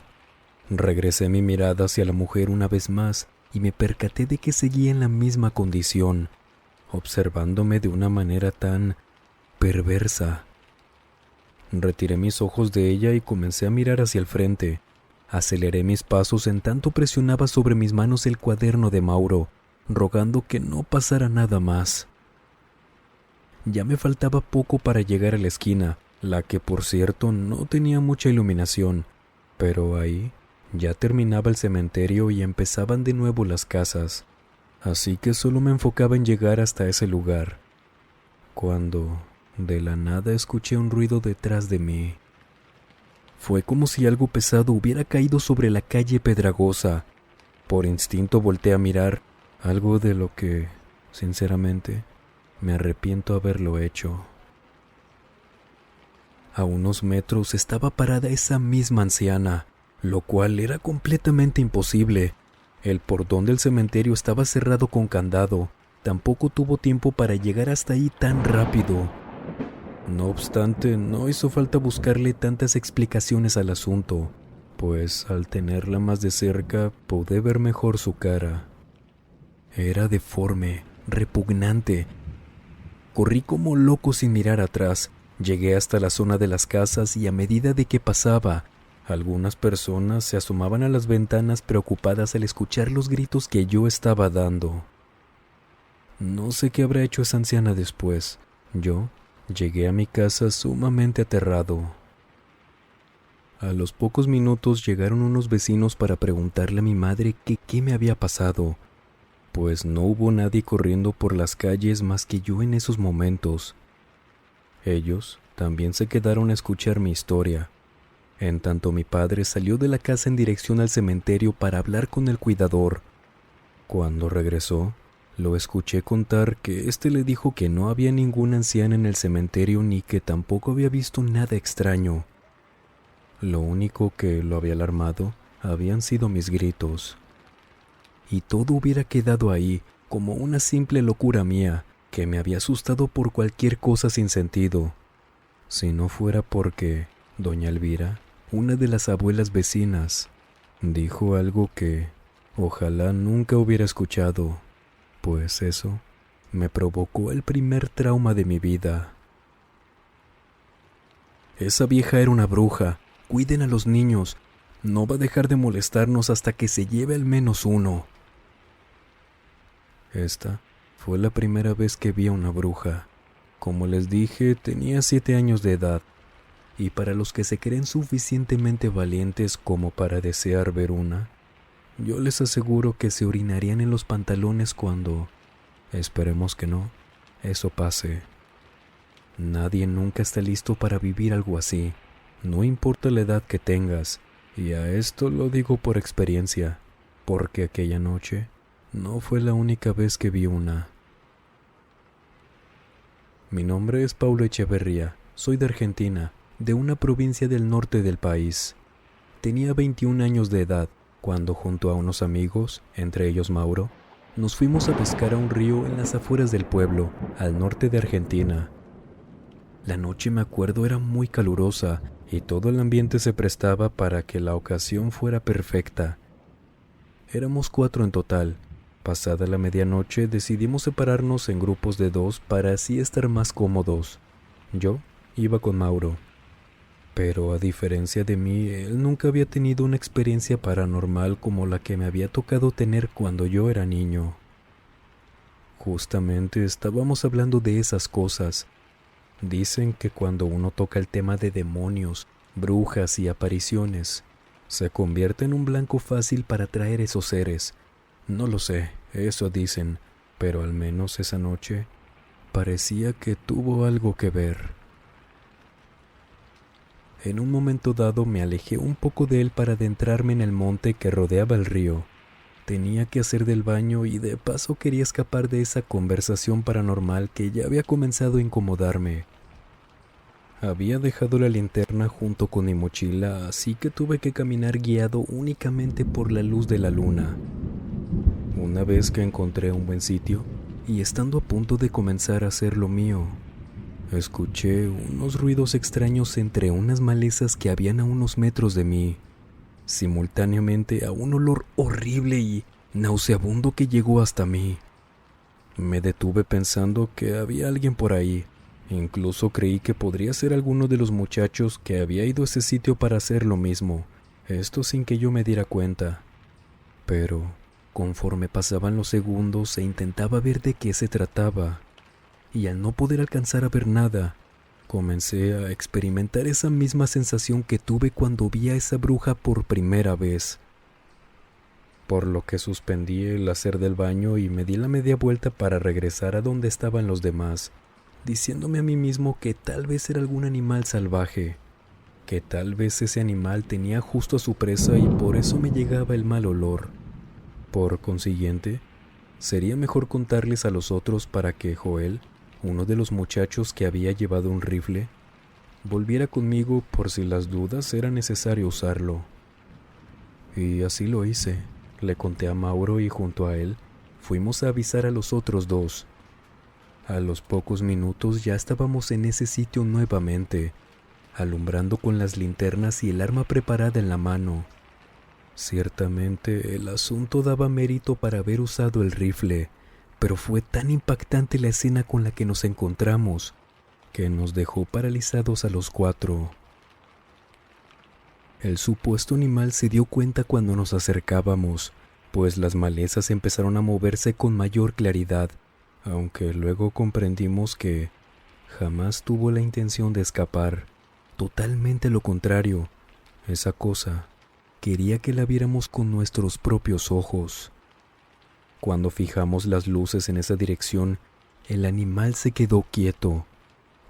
Regresé mi mirada hacia la mujer una vez más y me percaté de que seguía en la misma condición, observándome de una manera tan perversa. Retiré mis ojos de ella y comencé a mirar hacia el frente. Aceleré mis pasos en tanto presionaba sobre mis manos el cuaderno de Mauro, rogando que no pasara nada más. Ya me faltaba poco para llegar a la esquina, la que por cierto no tenía mucha iluminación, pero ahí ya terminaba el cementerio y empezaban de nuevo las casas, así que solo me enfocaba en llegar hasta ese lugar, cuando de la nada escuché un ruido detrás de mí. Fue como si algo pesado hubiera caído sobre la calle pedregosa. Por instinto volteé a mirar, algo de lo que, sinceramente, me arrepiento haberlo hecho. A unos metros estaba parada esa misma anciana, lo cual era completamente imposible. El portón del cementerio estaba cerrado con candado. Tampoco tuvo tiempo para llegar hasta ahí tan rápido. No obstante, no hizo falta buscarle tantas explicaciones al asunto, pues al tenerla más de cerca pude ver mejor su cara. Era deforme, repugnante. Corrí como loco sin mirar atrás. Llegué hasta la zona de las casas y a medida de que pasaba, algunas personas se asomaban a las ventanas preocupadas al escuchar los gritos que yo estaba dando. No sé qué habrá hecho esa anciana después. Yo llegué a mi casa sumamente aterrado. A los pocos minutos llegaron unos vecinos para preguntarle a mi madre que qué me había pasado, pues no hubo nadie corriendo por las calles más que yo en esos momentos. Ellos también se quedaron a escuchar mi historia. En tanto mi padre salió de la casa en dirección al cementerio para hablar con el cuidador. Cuando regresó, lo escuché contar que éste le dijo que no había ninguna anciana en el cementerio ni que tampoco había visto nada extraño. Lo único que lo había alarmado habían sido mis gritos. Y todo hubiera quedado ahí, como una simple locura mía, que me había asustado por cualquier cosa sin sentido. Si no fuera porque doña Elvira, una de las abuelas vecinas, dijo algo que ojalá nunca hubiera escuchado, pues eso me provocó el primer trauma de mi vida. Esa vieja era una bruja. Cuiden a los niños. No va a dejar de molestarnos hasta que se lleve al menos uno. Esta fue la primera vez que vi a una bruja. Como les dije, tenía 7 años de edad. Y para los que se creen suficientemente valientes como para desear ver una, yo les aseguro que se orinarían en los pantalones cuando, esperemos que no, eso pase. Nadie nunca está listo para vivir algo así, no importa la edad que tengas, y a esto lo digo por experiencia, porque aquella noche no fue la única vez que vi una. Mi nombre es Paulo Echeverría, soy de Argentina, de una provincia del norte del país. Tenía 21 años de edad cuando junto a unos amigos, entre ellos Mauro, nos fuimos a pescar a un río en las afueras del pueblo, al norte de Argentina. La noche, me acuerdo, era muy calurosa y todo el ambiente se prestaba para que la ocasión fuera perfecta. Éramos 4 en total. Pasada la medianoche decidimos separarnos en grupos de 2 para así estar más cómodos. Yo iba con Mauro, pero a diferencia de mí, él nunca había tenido una experiencia paranormal como la que me había tocado tener cuando yo era niño. Justamente estábamos hablando de esas cosas. Dicen que cuando uno toca el tema de demonios, brujas y apariciones, se convierte en un blanco fácil para atraer esos seres. No lo sé, eso dicen, pero al menos esa noche parecía que tuvo algo que ver. En un momento dado me alejé un poco de él para adentrarme en el monte que rodeaba el río. Tenía que hacer del baño y de paso quería escapar de esa conversación paranormal que ya había comenzado a incomodarme. Había dejado la linterna junto con mi mochila, así que tuve que caminar guiado únicamente por la luz de la luna. Una vez que encontré un buen sitio, y estando a punto de comenzar a hacer lo mío, escuché unos ruidos extraños entre unas malezas que habían a unos metros de mí, simultáneamente a un olor horrible y nauseabundo que llegó hasta mí. Me detuve pensando que había alguien por ahí. Incluso creí que podría ser alguno de los muchachos que había ido a ese sitio para hacer lo mismo, esto sin que yo me diera cuenta. Pero, conforme pasaban los segundos e intentaba ver de qué se trataba, y al no poder alcanzar a ver nada, comencé a experimentar esa misma sensación que tuve cuando vi a esa bruja por primera vez. Por lo que suspendí el hacer del baño y me di la media vuelta para regresar a donde estaban los demás, diciéndome a mí mismo que tal vez era algún animal salvaje, que tal vez ese animal tenía justo a su presa y por eso me llegaba el mal olor. Por consiguiente, sería mejor contarles a los otros para que Joel, uno de los muchachos que había llevado un rifle, volviera conmigo por si las dudas era necesario usarlo. Y así lo hice. Le conté a Mauro y junto a él fuimos a avisar a los otros dos. A los pocos minutos ya estábamos en ese sitio nuevamente, alumbrando con las linternas y el arma preparada en la mano. Ciertamente el asunto daba mérito para haber usado el rifle, pero fue tan impactante la escena con la que nos encontramos que nos dejó paralizados a los cuatro. El supuesto animal se dio cuenta cuando nos acercábamos, pues las malezas empezaron a moverse con mayor claridad, aunque luego comprendimos que jamás tuvo la intención de escapar. Totalmente lo contrario, esa cosa quería que la viéramos con nuestros propios ojos. Cuando fijamos las luces en esa dirección, el animal se quedó quieto.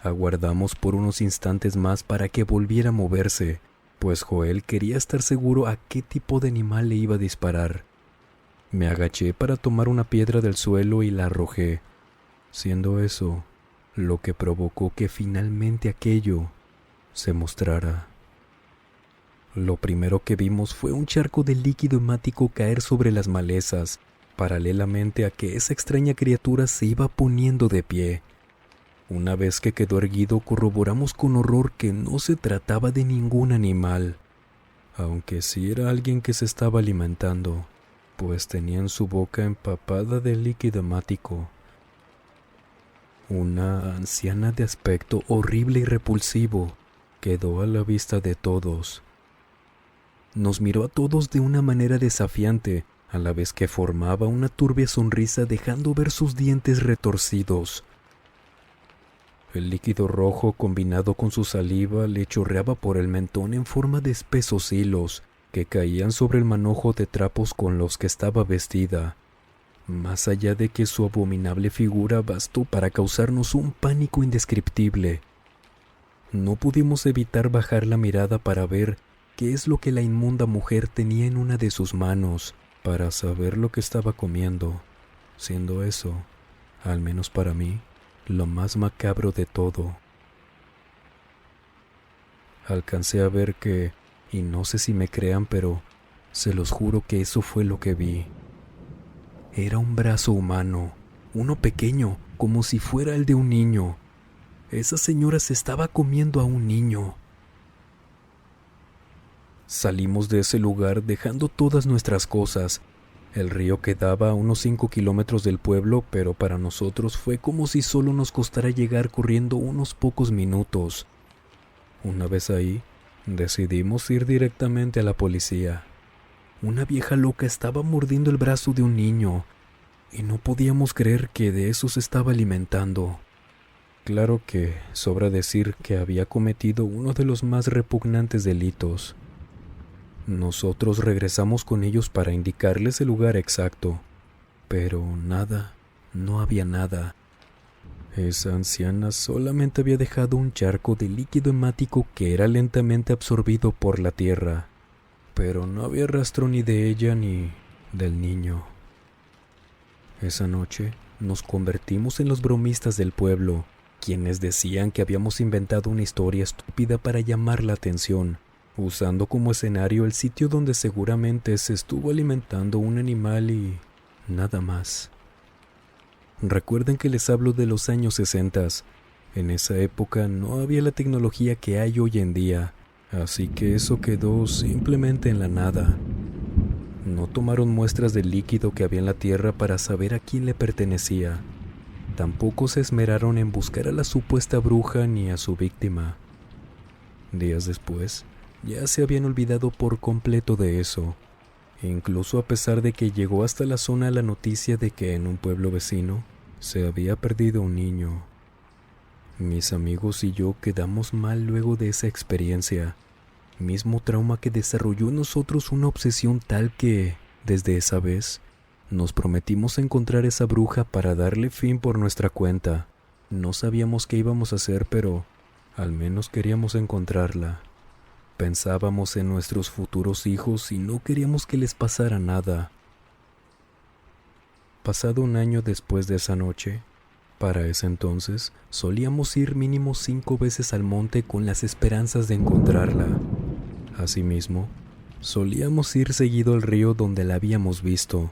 Aguardamos por unos instantes más para que volviera a moverse, pues Joel quería estar seguro a qué tipo de animal le iba a disparar. Me agaché para tomar una piedra del suelo y la arrojé, siendo eso lo que provocó que finalmente aquello se mostrara. Lo primero que vimos fue un charco de líquido hemático caer sobre las malezas, paralelamente a que esa extraña criatura se iba poniendo de pie. Una vez que quedó erguido, corroboramos con horror que no se trataba de ningún animal, aunque sí era alguien que se estaba alimentando, pues tenía en su boca empapada de líquido hemático. Una anciana de aspecto horrible y repulsivo quedó a la vista de todos. Nos miró a todos de una manera desafiante, a la vez que formaba una turbia sonrisa dejando ver sus dientes retorcidos. El líquido rojo combinado con su saliva le chorreaba por el mentón en forma de espesos hilos que caían sobre el manojo de trapos con los que estaba vestida. Más allá de que su abominable figura bastó para causarnos un pánico indescriptible. No pudimos evitar bajar la mirada para ver qué es lo que la inmunda mujer tenía en una de sus manos, para saber lo que estaba comiendo, siendo eso, al menos para mí, lo más macabro de todo. Alcancé a ver que, y no sé si me crean, pero se los juro que eso fue lo que vi. Era un brazo humano, uno pequeño, como si fuera el de un niño. Esa señora se estaba comiendo a un niño. Salimos de ese lugar dejando todas nuestras cosas. El río quedaba a unos 5 kilómetros del pueblo, pero para nosotros fue como si solo nos costara llegar corriendo unos pocos minutos. Una vez ahí, decidimos ir directamente a la policía. Una vieja loca estaba mordiendo el brazo de un niño, y no podíamos creer que de eso se estaba alimentando. Claro que sobra decir que había cometido uno de los más repugnantes delitos. Nosotros regresamos con ellos para indicarles el lugar exacto, pero nada, no había nada. Esa anciana solamente había dejado un charco de líquido hemático que era lentamente absorbido por la tierra, pero no había rastro ni de ella ni del niño. Esa noche nos convertimos en los bromistas del pueblo, quienes decían que habíamos inventado una historia estúpida para llamar la atención, usando como escenario el sitio donde seguramente se estuvo alimentando un animal y nada más. Recuerden que les hablo de los años 60. En esa época no había la tecnología que hay hoy en día, así que eso quedó simplemente en la nada. No tomaron muestras del líquido que había en la tierra para saber a quién le pertenecía. Tampoco se esmeraron en buscar a la supuesta bruja ni a su víctima. Días después, ya se habían olvidado por completo de eso, incluso a pesar de que llegó hasta la zona la noticia de que en un pueblo vecino se había perdido un niño. Mis amigos y yo quedamos mal luego de esa experiencia, mismo trauma que desarrolló en nosotros una obsesión tal que, desde esa vez, nos prometimos encontrar esa bruja para darle fin por nuestra cuenta. No sabíamos qué íbamos a hacer, pero al menos queríamos encontrarla. Pensábamos en nuestros futuros hijos y no queríamos que les pasara nada. Pasado un año después de esa noche, para ese entonces, solíamos ir mínimo 5 veces al monte con las esperanzas de encontrarla. Asimismo, solíamos ir seguido al río donde la habíamos visto,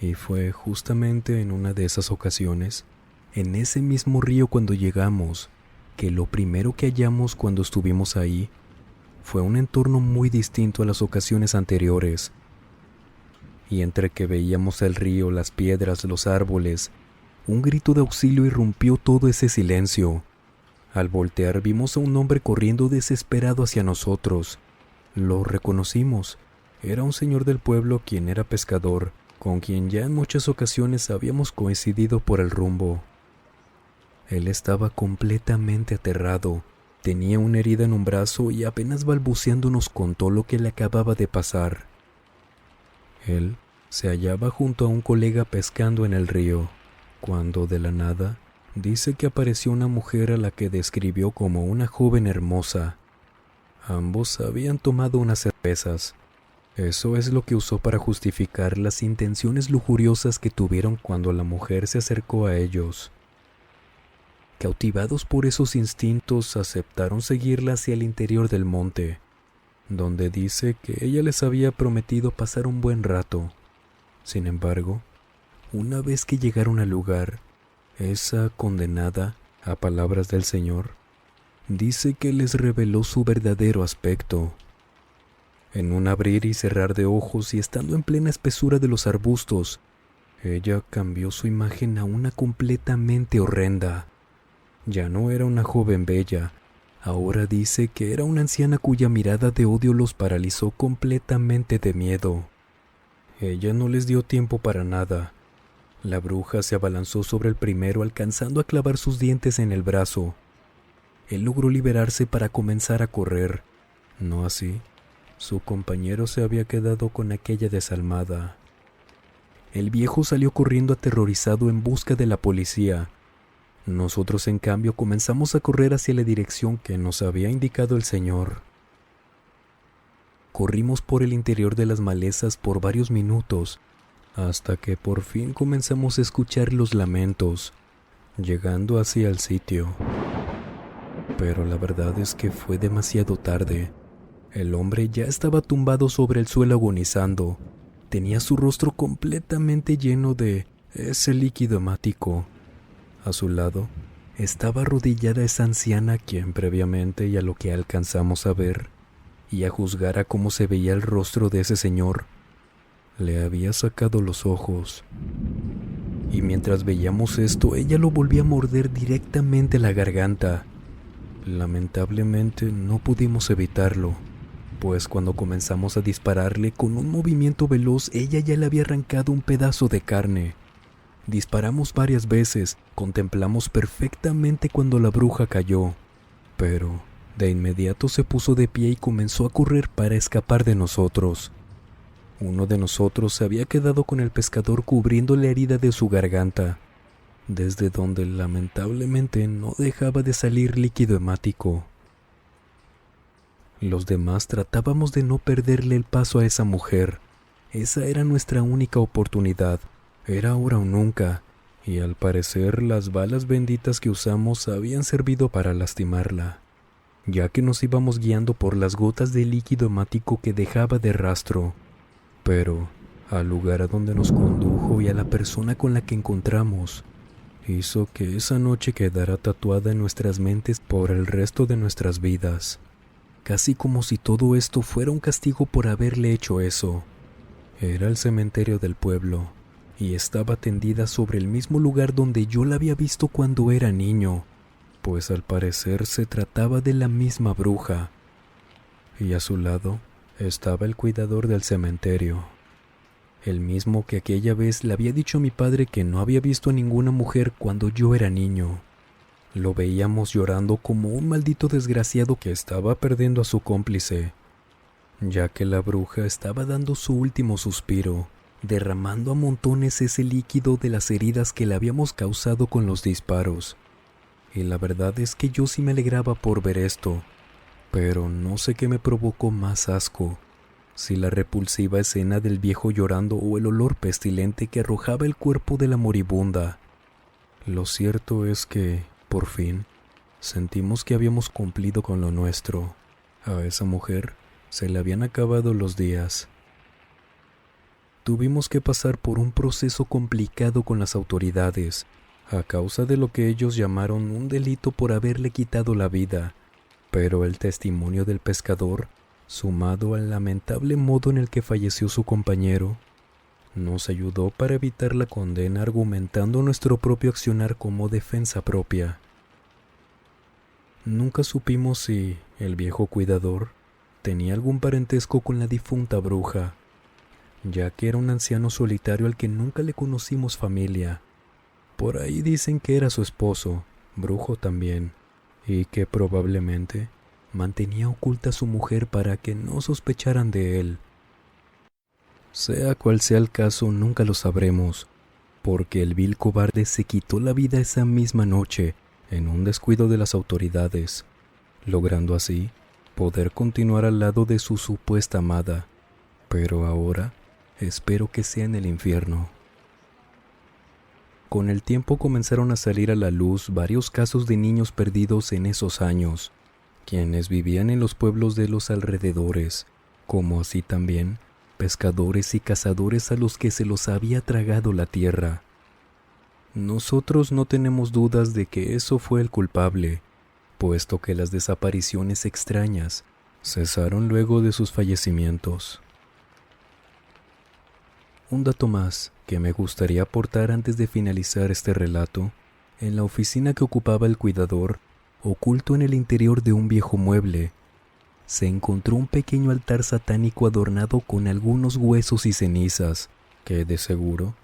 y fue justamente en una de esas ocasiones, en ese mismo río cuando llegamos, que lo primero que hallamos cuando estuvimos ahí fue un entorno muy distinto a las ocasiones anteriores. Y entre que veíamos el río, las piedras, los árboles, un grito de auxilio irrumpió todo ese silencio. Al voltear vimos a un hombre corriendo desesperado hacia nosotros. Lo reconocimos. Era un señor del pueblo quien era pescador, con quien ya en muchas ocasiones habíamos coincidido por el rumbo. Él estaba completamente aterrado. Tenía una herida en un brazo y apenas balbuceando nos contó lo que le acababa de pasar. Él se hallaba junto a un colega pescando en el río, cuando de la nada dice que apareció una mujer a la que describió como una joven hermosa. Ambos habían tomado unas cervezas. Eso es lo que usó para justificar las intenciones lujuriosas que tuvieron cuando la mujer se acercó a ellos. Cautivados por esos instintos, aceptaron seguirla hacia el interior del monte, donde dice que ella les había prometido pasar un buen rato. Sin embargo, una vez que llegaron al lugar, esa condenada, a palabras del Señor, dice que les reveló su verdadero aspecto. En un abrir y cerrar de ojos y estando en plena espesura de los arbustos, ella cambió su imagen a una completamente horrenda. Ya no era una joven bella, ahora dice que era una anciana cuya mirada de odio los paralizó completamente de miedo. Ella no les dio tiempo para nada. La bruja se abalanzó sobre el primero alcanzando a clavar sus dientes en el brazo. Él logró liberarse para comenzar a correr. No así, su compañero se había quedado con aquella desalmada. El viejo salió corriendo aterrorizado en busca de la policía. Nosotros, en cambio, comenzamos a correr hacia la dirección que nos había indicado el Señor. Corrimos por el interior de las malezas por varios minutos, hasta que por fin comenzamos a escuchar los lamentos, llegando hacia el sitio. Pero la verdad es que fue demasiado tarde. El hombre ya estaba tumbado sobre el suelo agonizando. Tenía su rostro completamente lleno de ese líquido hemático. A su lado estaba arrodillada esa anciana quien previamente, y a lo que alcanzamos a ver, y a juzgar a cómo se veía el rostro de ese señor, le había sacado los ojos. Y mientras veíamos esto, ella lo volvía a morder directamente a la garganta. Lamentablemente no pudimos evitarlo, pues cuando comenzamos a dispararle con un movimiento veloz, ella ya le había arrancado un pedazo de carne. Disparamos varias veces, contemplamos perfectamente cuando la bruja cayó, pero de inmediato se puso de pie y comenzó a correr para escapar de nosotros. Uno de nosotros se había quedado con el pescador cubriendo la herida de su garganta, desde donde lamentablemente no dejaba de salir líquido hemático. Los demás tratábamos de no perderle el paso a esa mujer. Esa era nuestra única oportunidad. Era ahora o nunca, y al parecer las balas benditas que usamos habían servido para lastimarla, ya que nos íbamos guiando por las gotas de líquido hemático que dejaba de rastro. Pero al lugar a donde nos condujo y a la persona con la que encontramos, hizo que esa noche quedara tatuada en nuestras mentes por el resto de nuestras vidas, casi como si todo esto fuera un castigo por haberle hecho eso. Era el cementerio del pueblo, y estaba tendida sobre el mismo lugar donde yo la había visto cuando era niño, pues al parecer se trataba de la misma bruja. Y a su lado estaba el cuidador del cementerio, el mismo que aquella vez le había dicho a mi padre que no había visto a ninguna mujer cuando yo era niño. Lo veíamos llorando como un maldito desgraciado que estaba perdiendo a su cómplice, ya que la bruja estaba dando su último suspiro, derramando a montones ese líquido de las heridas que le habíamos causado con los disparos. Y la verdad es que yo sí me alegraba por ver esto, pero no sé qué me provocó más asco, si la repulsiva escena del viejo llorando o el olor pestilente que arrojaba el cuerpo de la moribunda. Lo cierto es que, por fin, sentimos que habíamos cumplido con lo nuestro. A esa mujer se le habían acabado los días. Tuvimos que pasar por un proceso complicado con las autoridades, a causa de lo que ellos llamaron un delito por haberle quitado la vida. Pero el testimonio del pescador, sumado al lamentable modo en el que falleció su compañero, nos ayudó para evitar la condena argumentando nuestro propio accionar como defensa propia. Nunca supimos si el viejo cuidador tenía algún parentesco con la difunta bruja, ya que era un anciano solitario al que nunca le conocimos familia. Por ahí dicen que era su esposo, brujo también, y que probablemente mantenía oculta a su mujer para que no sospecharan de él. Sea cual sea el caso, nunca lo sabremos, porque el vil cobarde se quitó la vida esa misma noche en un descuido de las autoridades, logrando así poder continuar al lado de su supuesta amada, pero ahora espero que sea en el infierno. Con el tiempo comenzaron a salir a la luz varios casos de niños perdidos en esos años, quienes vivían en los pueblos de los alrededores, como así también pescadores y cazadores a los que se los había tragado la tierra. Nosotros no tenemos dudas de que eso fue el culpable, puesto que las desapariciones extrañas cesaron luego de sus fallecimientos. Un dato más que me gustaría aportar antes de finalizar este relato: en la oficina que ocupaba el cuidador, oculto en el interior de un viejo mueble, se encontró un pequeño altar satánico adornado con algunos huesos y cenizas que, de seguro,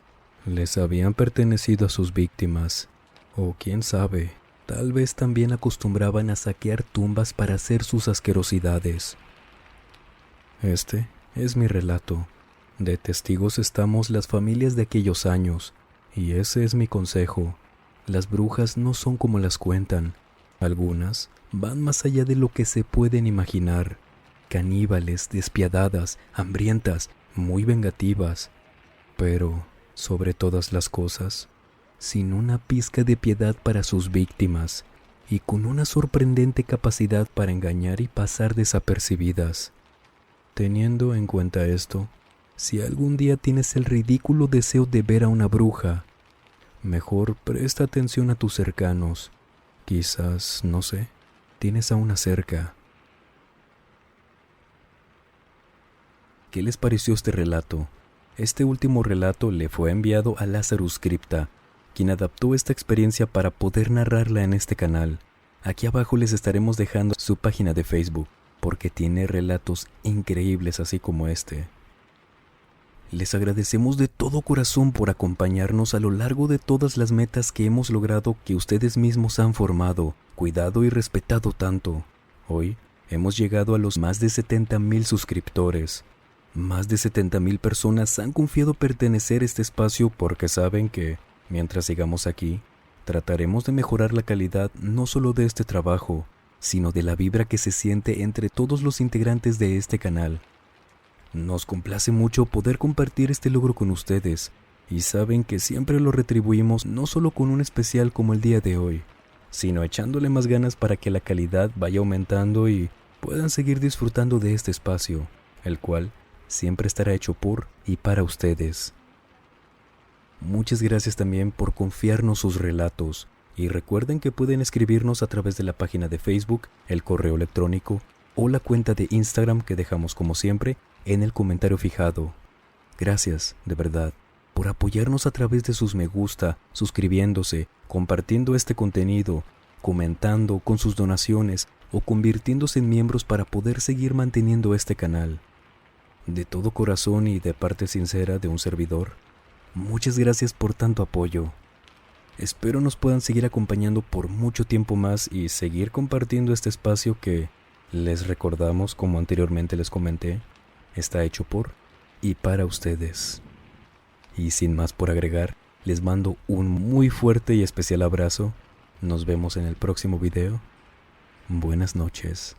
les habían pertenecido a sus víctimas, o quién sabe, tal vez también acostumbraban a saquear tumbas para hacer sus asquerosidades. Este es mi relato. De testigos estamos las familias de aquellos años, y ese es mi consejo: las brujas no son como las cuentan. Algunas van más allá de lo que se pueden imaginar. Caníbales, despiadadas, hambrientas, muy vengativas, pero, sobre todas las cosas, sin una pizca de piedad para sus víctimas, y con una sorprendente capacidad para engañar y pasar desapercibidas. Teniendo en cuenta esto, si algún día tienes el ridículo deseo de ver a una bruja, mejor presta atención a tus cercanos. Quizás, no sé, tienes a una cerca. ¿Qué les pareció este relato? Este último relato le fue enviado a Lazarus Crypta, quien adaptó esta experiencia para poder narrarla en este canal. Aquí abajo les estaremos dejando su página de Facebook, porque tiene relatos increíbles así como este. Les agradecemos de todo corazón por acompañarnos a lo largo de todas las metas que hemos logrado, que ustedes mismos han formado, cuidado y respetado tanto. Hoy hemos llegado a los más de 70,000 suscriptores. Más de 70,000 personas han confiado pertenecer a este espacio porque saben que, mientras sigamos aquí, trataremos de mejorar la calidad no solo de este trabajo, sino de la vibra que se siente entre todos los integrantes de este canal. Nos complace mucho poder compartir este logro con ustedes, y saben que siempre lo retribuimos no solo con un especial como el día de hoy, sino echándole más ganas para que la calidad vaya aumentando y puedan seguir disfrutando de este espacio, el cual siempre estará hecho por y para ustedes. Muchas gracias también por confiarnos sus relatos, y recuerden que pueden escribirnos a través de la página de Facebook, el correo electrónico o la cuenta de Instagram que dejamos como siempre en el comentario fijado. Gracias, de verdad, por apoyarnos a través de sus me gusta, suscribiéndose, compartiendo este contenido, comentando con sus donaciones o convirtiéndose en miembros para poder seguir manteniendo este canal. De todo corazón y de parte sincera de un servidor, muchas gracias por tanto apoyo. Espero nos puedan seguir acompañando por mucho tiempo más y seguir compartiendo este espacio que, les recordamos, como anteriormente les comenté, está hecho por y para ustedes. Y sin más por agregar, les mando un muy fuerte y especial abrazo. Nos vemos en el próximo video. Buenas noches.